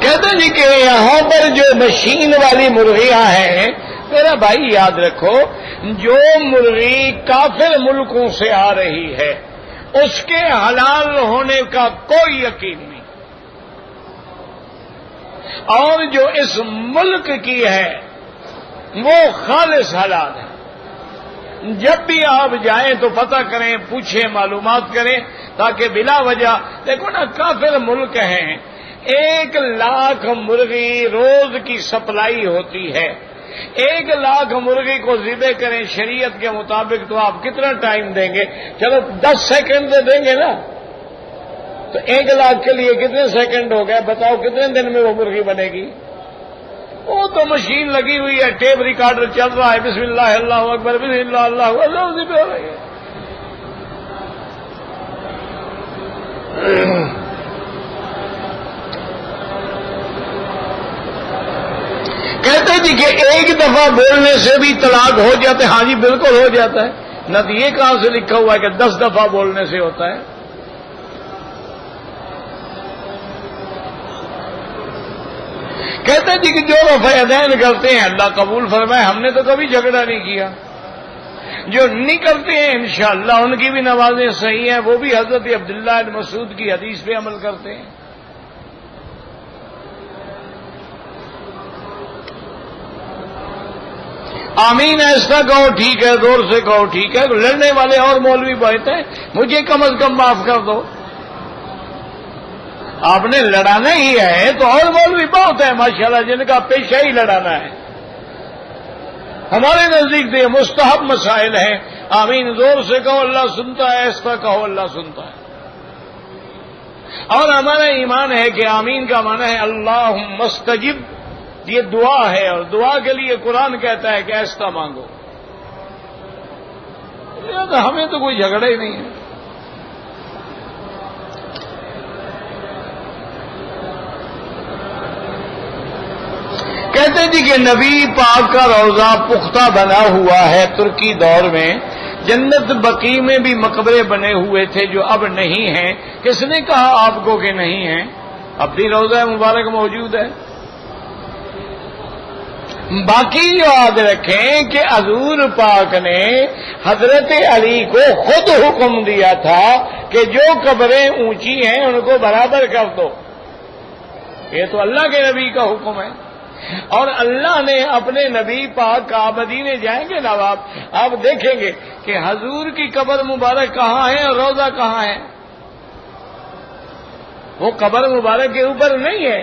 کہتے ہیں جی کہ یہاں پر جو مشین والی مرغیاں ہیں، میرا بھائی یاد رکھو، جو مرغی کافر ملکوں سے آ رہی ہے اس کے حلال ہونے کا کوئی یقین نہیں، اور جو اس ملک کی ہے وہ خالص حلال ہے۔ جب بھی آپ جائیں تو پتہ کریں، پوچھیں، معلومات کریں، تاکہ بلا وجہ، دیکھو نا کافر ملک ہیں، 1,00,000 مرغی روز کی سپلائی ہوتی ہے، 1,00,000 مرغی کو ذبح کریں شریعت کے مطابق تو آپ کتنا ٹائم دیں گے؟ چلو 10 سیکنڈ تو دیں گے نا، تو 1,00,000 کے لیے کتنے سیکنڈ ہو گئے؟ بتاؤ کتنے دن میں وہ مرغی بنے گی؟ وہ تو مشین لگی ہوئی ہے، ٹیپ ریکارڈر چل رہا ہے، بسم اللہ اللہ اکبر، بسم اللہ اللہ اللہ، ذبح ہو رہی ہے۔ کہتے جی کہ ایک دفعہ بولنے سے بھی طلاق ہو جاتا ہے۔ ہاں جی بالکل ہو جاتا ہے، نہ تو یہ کہاں سے لکھا ہوا ہے کہ 10 دفعہ بولنے سے ہوتا ہے۔ کہتے جی کہ جو رفعین کرتے ہیں اللہ قبول فرمائے، ہم نے تو کبھی جھگڑا نہیں کیا۔ جو نہیں کرتے ہیں انشاءاللہ ان کی بھی نمازیں صحیح ہیں، وہ بھی حضرت عبداللہ بن مسعود کی حدیث پہ عمل کرتے ہیں۔ آمین ایسا کہو ٹھیک ہے، زور سے کہو ٹھیک ہے، لڑنے والے اور مولوی بہت ہیں، مجھے کم از کم معاف کر دو۔ آپ نے لڑانا ہی ہے تو اور مولوی بہت ہیں ماشاءاللہ جن کا پیشہ ہی لڑانا ہے۔ ہمارے نزدیک تو یہ مستحب مسائل ہیں۔ آمین زور سے کہو اللہ سنتا ہے، ایسا کہو اللہ سنتا ہے۔ اور ہمارا ایمان ہے کہ آمین کا معنی ہے اللہم استجب، یہ دعا ہے، اور دعا کے لیے قرآن کہتا ہے کہ ایسا مانگو۔ ہمیں تو کوئی جھگڑا ہی نہیں ہے۔ کہتے جی کہ نبی پاک کا روضہ پختہ بنا ہوا ہے ترکی دور میں، جنت بقیع میں بھی مقبرے بنے ہوئے تھے جو اب نہیں ہیں۔ کس نے کہا آپ کو کہ نہیں ہیں؟ اب بھی روضہ مبارک موجود ہے۔ باقی جو یاد رکھیں کہ حضور پاک نے حضرت علی کو خود حکم دیا تھا کہ جو قبریں اونچی ہیں ان کو برابر کر دو۔ یہ تو اللہ کے نبی کا حکم ہے، اور اللہ نے اپنے نبی پاک کا مدینے جائیں گے نا آپ دیکھیں گے کہ حضور کی قبر مبارک کہاں ہے اور روضہ کہاں ہے۔ وہ قبر مبارک کے اوپر نہیں ہے،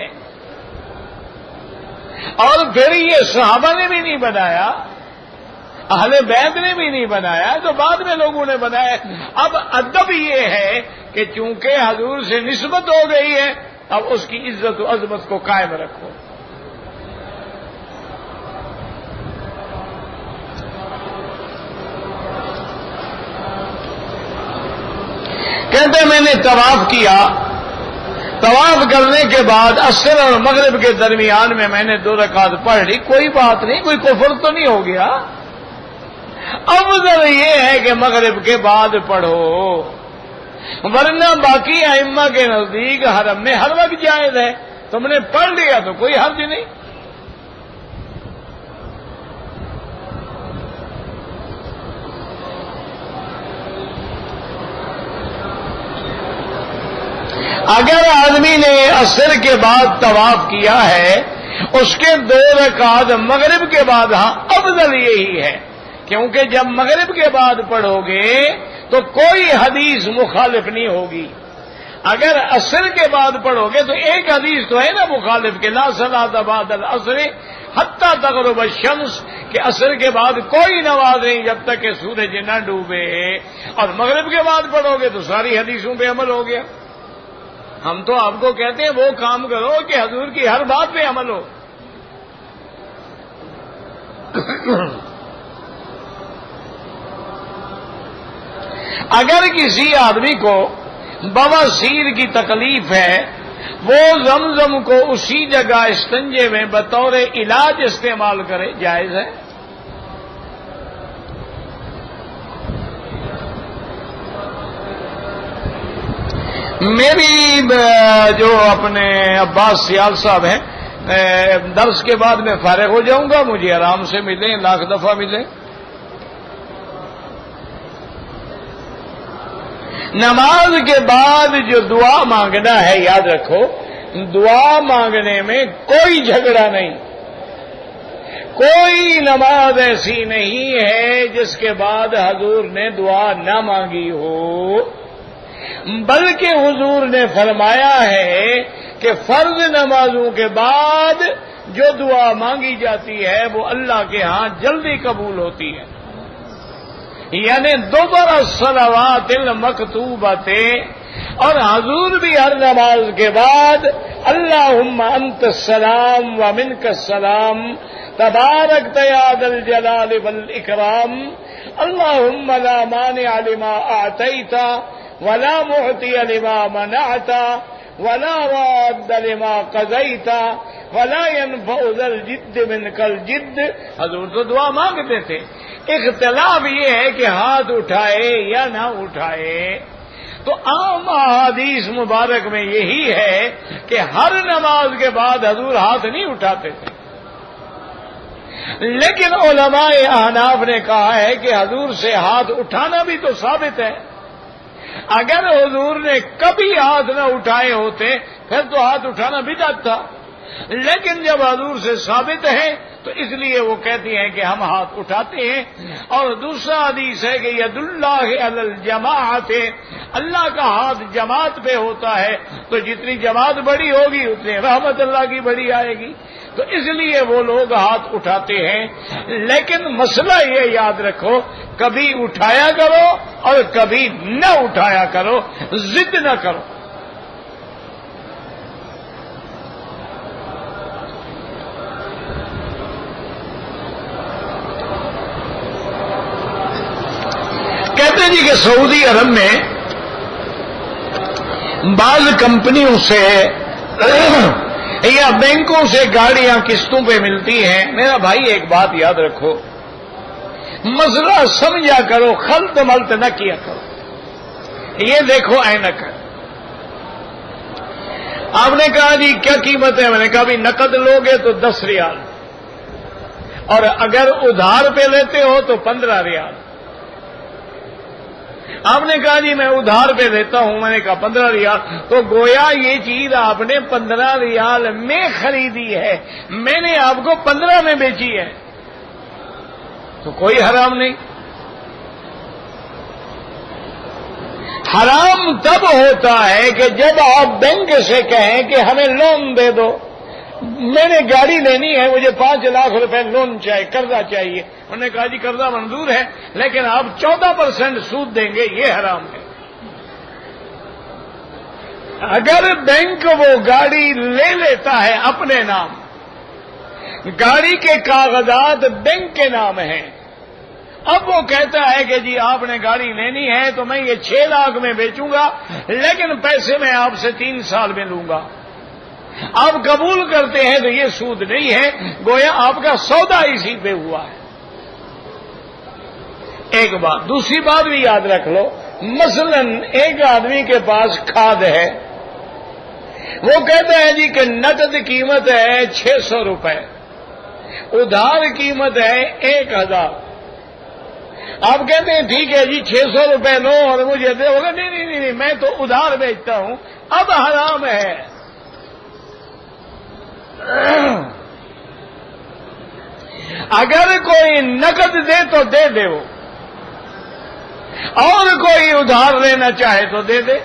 اور پھر یہ صحابہ نے بھی نہیں بنایا، اہل بیت نے بھی نہیں بنایا، تو بعد میں لوگوں نے بنایا۔ اب ادب یہ ہے کہ چونکہ حضور سے نسبت ہو گئی ہے، اب اس کی عزت و عظمت کو قائم رکھو۔ کہتے میں نے طواف کیا، طواف کرنے کے بعد عصر اور مغرب کے درمیان میں نے 2 رکعت پڑھ لی، کوئی بات نہیں، کوئی کفر تو نہیں ہو گیا۔ افضل یہ ہے کہ مغرب کے بعد پڑھو، ورنہ باقی ائمہ کے نزدیک حرم میں ہر وقت جائز ہے، تم نے پڑھ لیا تو کوئی حرج نہیں۔ اگر آدمی نے عصر کے بعد طواف کیا ہے، اس کے 2 رکعت مغرب کے بعد، ہاں افضل یہی ہے، کیونکہ جب مغرب کے بعد پڑھو گے تو کوئی حدیث مخالف نہیں ہوگی۔ اگر عصر کے بعد پڑھو گے تو ایک حدیث تو ہے نا مخالف کے، لا صلاۃ بعد العصر حتی تغرب الشمس، کہ عصر کے بعد کوئی نماز نہیں جب تک کہ سورج نہ ڈوبے، اور مغرب کے بعد پڑھو گے تو ساری حدیثوں پہ عمل ہو گیا۔ ہم تو آپ کو کہتے ہیں وہ کام کرو کہ حضور کی ہر بات پہ عمل ہو۔ اگر کسی آدمی کو بواسیر کی تکلیف ہے، وہ زمزم کو اسی جگہ استنجے میں بطور علاج استعمال کرے، جائز ہے۔ میری جو اپنے عباس سیال صاحب ہیں، درس کے بعد میں فارغ ہو جاؤں گا، مجھے آرام سے ملیں، لاکھ دفعہ ملیں۔ نماز کے بعد جو دعا مانگنا ہے، یاد رکھو، دعا مانگنے میں کوئی جھگڑا نہیں، کوئی نماز ایسی نہیں ہے جس کے بعد حضور نے دعا نہ مانگی ہو، بلکہ حضور نے فرمایا ہے کہ فرض نمازوں کے بعد جو دعا مانگی جاتی ہے وہ اللہ کے ہاں جلدی قبول ہوتی ہے، یعنی دوبارہ الصلوات المکتوبۃ۔ اور حضور بھی ہر نماز کے بعد اللہم انت السلام ومنک السلام تبارکت یا ذا الجلال والاکرام اللہم لا مانع لما اعطیت ولا معطی لما منعت ولا راد لما قضیت ولا ينفع ذا الجد منک الجد۔ حضور تو دعا مانگتے تھے، اختلاف یہ ہے کہ ہاتھ اٹھائے یا نہ اٹھائے۔ تو عام احادیث مبارک میں یہی ہے کہ ہر نماز کے بعد حضور ہاتھ نہیں اٹھاتے تھے، لیکن علماء احناف نے کہا ہے کہ حضور سے ہاتھ اٹھانا بھی تو ثابت ہے۔ اگر حضور نے کبھی ہاتھ نہ اٹھائے ہوتے پھر تو ہاتھ اٹھانا بدعت تھا، لیکن جب حضور سے ثابت ہے تو اس لیے وہ کہتی ہیں کہ ہم ہاتھ اٹھاتے ہیں۔ اور دوسرا حدیث ہے کہ ید اللہ علی الجماعت، اللہ کا ہاتھ جماعت پہ ہوتا ہے، تو جتنی جماعت بڑی ہوگی اتنی رحمت اللہ کی بڑی آئے گی، تو اس لیے وہ لوگ ہاتھ اٹھاتے ہیں۔ لیکن مسئلہ یہ یاد رکھو، کبھی اٹھایا کرو اور کبھی نہ اٹھایا کرو، ضد نہ کرو۔ کہتے ہیں جی کہ سعودی عرب میں بعض کمپنیوں سے یا بینکوں سے گاڑیاں قسطوں پہ ملتی ہیں۔ میرا بھائی ایک بات یاد رکھو، مسئلہ سمجھا کرو، خلط ملط نہ کیا کرو۔ یہ دیکھو اینک ہے، آپ نے کہا جی کیا قیمت ہے، میں نے کہا بھی نقد لوگے تو 10 ریال، اور اگر ادھار پہ لیتے ہو تو 15 ریال۔ آپ نے کہا جی میں ادھار پہ دیتا ہوں، میں نے کہا 15 ریال، تو گویا یہ چیز آپ نے 15 ریال میں خریدی ہے، میں نے آپ کو 15 میں بیچی ہے، تو کوئی حرام نہیں۔ حرام تب ہوتا ہے کہ جب آپ بینک سے کہیں کہ ہمیں لون دے دو، میں نے گاڑی لینی ہے، مجھے 5 لاکھ روپے لون چاہیے، قرضہ چاہیے۔ انہوں نے کہا جی قرضہ منظور ہے لیکن آپ 14% سود دیں گے، یہ حرام ہے۔ اگر بینک وہ گاڑی لے لیتا ہے اپنے نام، گاڑی کے کاغذات بینک کے نام ہیں، اب وہ کہتا ہے کہ جی آپ نے گاڑی لینی ہے تو میں یہ 6 لاکھ میں بیچوں گا، لیکن پیسے میں آپ سے 3 سال میں لوں گا، آپ قبول کرتے ہیں تو یہ سود نہیں ہے، گویا آپ کا سودا اسی پہ ہوا ہے۔ ایک بات، دوسری بات بھی یاد رکھ لو، مثلا ایک آدمی کے پاس کھاد ہے، وہ کہتا ہے جی کہ نقد قیمت ہے 600 روپے، ادھار قیمت ہے 1000۔ آپ کہتے ہیں ٹھیک ہے جی 600 روپے لو اور مجھے دے، ہوگا نہیں نہیں نہیں، میں تو ادھار بیچتا ہوں، اب حرام ہے۔ اگر کوئی نقد دے تو دے دے وہ، اور کوئی ادھار لینا چاہے تو دے دے۔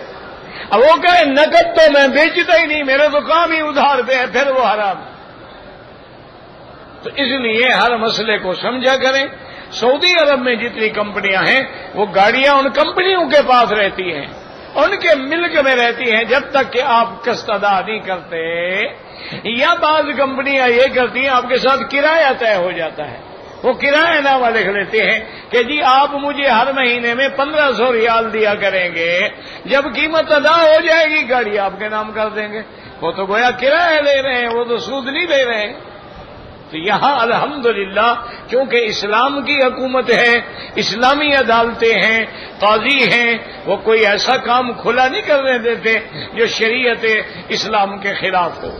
اب وہ کہے نقد تو میں بیچتا ہی نہیں، میرا تو کام ہی ادھار پہ ہے، پھر وہ حرام۔ تو اس لیے ہر مسئلے کو سمجھا کریں۔ سعودی عرب میں جتنی کمپنیاں ہیں وہ گاڑیاں ان کمپنیوں کے پاس رہتی ہیں، ان کے ملک میں رہتی ہیں جب تک کہ آپ قسط ادا نہیں کرتے، یا بعض کمپنیاں یہ کرتی ہیں آپ کے ساتھ کرایہ طے ہو جاتا ہے، وہ کرایہ نامہ لکھ لیتے ہیں کہ جی آپ مجھے ہر مہینے میں 1500 ریال دیا کریں گے، جب قیمت ادا ہو جائے گی گاڑی آپ کے نام کر دیں گے۔ وہ تو گویا کرایہ لے رہے ہیں، وہ تو سود نہیں لے رہے ہیں۔ تو یہاں الحمدللہ چونکہ اسلام کی حکومت ہے، اسلامی عدالتیں ہیں، قاضی ہیں، وہ کوئی ایسا کام کھلا نہیں کرنے دیتے جو شریعت اسلام کے خلاف ہو۔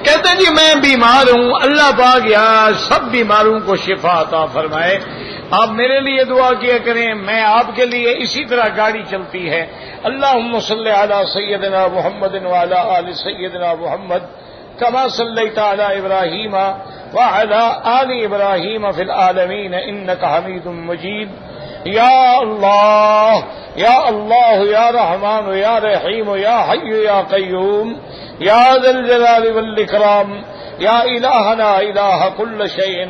کہتے ہیں جی میں بیمار ہوں، اللہ پاک یا سب بیماروں کو شفا عطا فرمائے، آپ میرے لیے دعا کیا کریں، میں آپ کے لیے اسی طرح گاڑی چلتی ہے۔ اللہم صلی علی سیدنا محمد وعلی آل سیدنا محمد کما صلیت علی ابراہیم وعلی آل ابراہیم فی العالمین انک حمید مجید۔ یا اللہ یا رحمان یا رحیم یا حی یا قیوم یا ذا الجلال والاکرام یا الہنا الہ کل شیء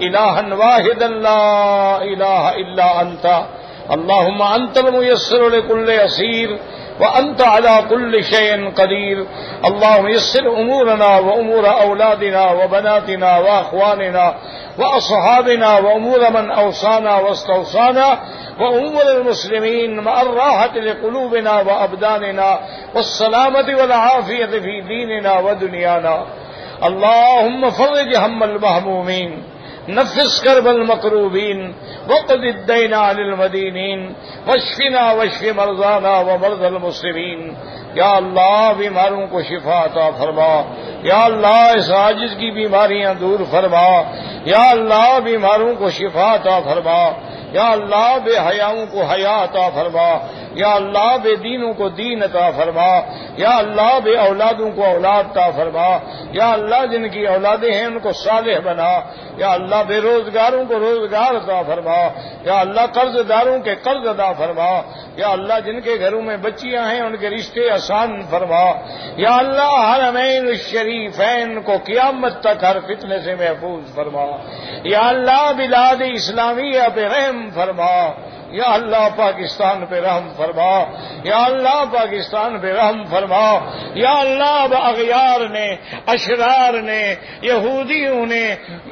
الہا واحدا لا الہ الا انت اللہم انت الميسر لكل عسیر وانت على كل شيء قدیر اللہم یسر امورنا وامور اولادنا وبناتنا واخواننا واصحابنا وامور من اوصانا واستوصانا وامور المسلمین مع الراحة لقلوبنا وابداننا والسلامة والعافیة في دیننا ودنیانا اللہم فرج ہم المہمومین نفس کرب المکروبین وقض الدین عن المدینین واشفنا واشف مرضانا ومرضى المسلمین۔ یا اللہ بیماروں کو شفا عطا فرما، یا اللہ اس عاجز کی بیماریاں دور فرما، یا اللہ بیماروں کو شفا عطا فرما، یا اللہ بے حیاؤں کو حیا عطا فرما، یا اللہ بے دینوں کو دین عطا فرما، یا اللہ بے اولادوں کو اولاد عطا فرما، یا اللہ جن کی اولادیں ہیں ان کو صالح بنا، یا اللہ بے روزگاروں کو روزگار عطا فرما، یا اللہ قرض داروں کے قرض ادا فرما، یا اللہ جن کے گھروں میں بچیاں ہیں ان کے رشتے آسان فرما، یا اللہ حرمین الشریفین کو قیامت تک ہر فتنے سے محفوظ فرما، یا اللہ بلاد اسلامیہ پہ رحم فرما، یا اللہ پاکستان پہ رحم فرما، یا اللہ پاکستان پہ رحم فرما، یا اللہ اب اغیار نے، اشرار نے، یہودیوں نے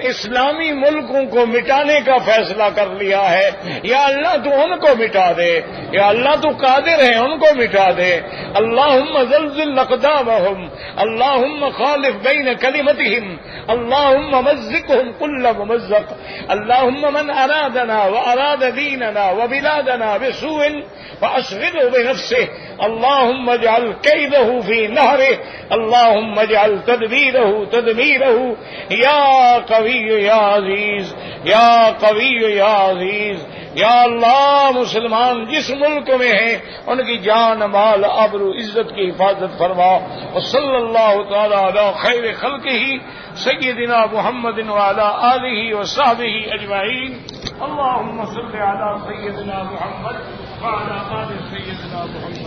اسلامی ملکوں کو مٹانے کا فیصلہ کر لیا ہے، یا اللہ تو ان کو مٹا دے، یا اللہ تو قادر ہے ان کو مٹا دے۔ اللہم زلزل اقدامہم، اللہم خالف بین کلمتہم، اللہم مزقہم کل ممزق، اللہم من ارادنا واراد دیننا وبلادنا بسوء فاشغله بنفسه اللهم اجعل كيده في نهره اللهم اجعل تدبيره تدميره يا قوي يا عزيز يا قوي يا عزيز۔ یا اللہ مسلمان جس ملک میں ہیں ان کی جان مال آبرو عزت کی حفاظت فرما، وصلی اللہ تعالی علی خیر خلقہ سیدنا محمد وعلی آلہ وصحبہ اجمعین۔ اللہم صل علی سیدنا محمد وعلی آل سیدنا محمد۔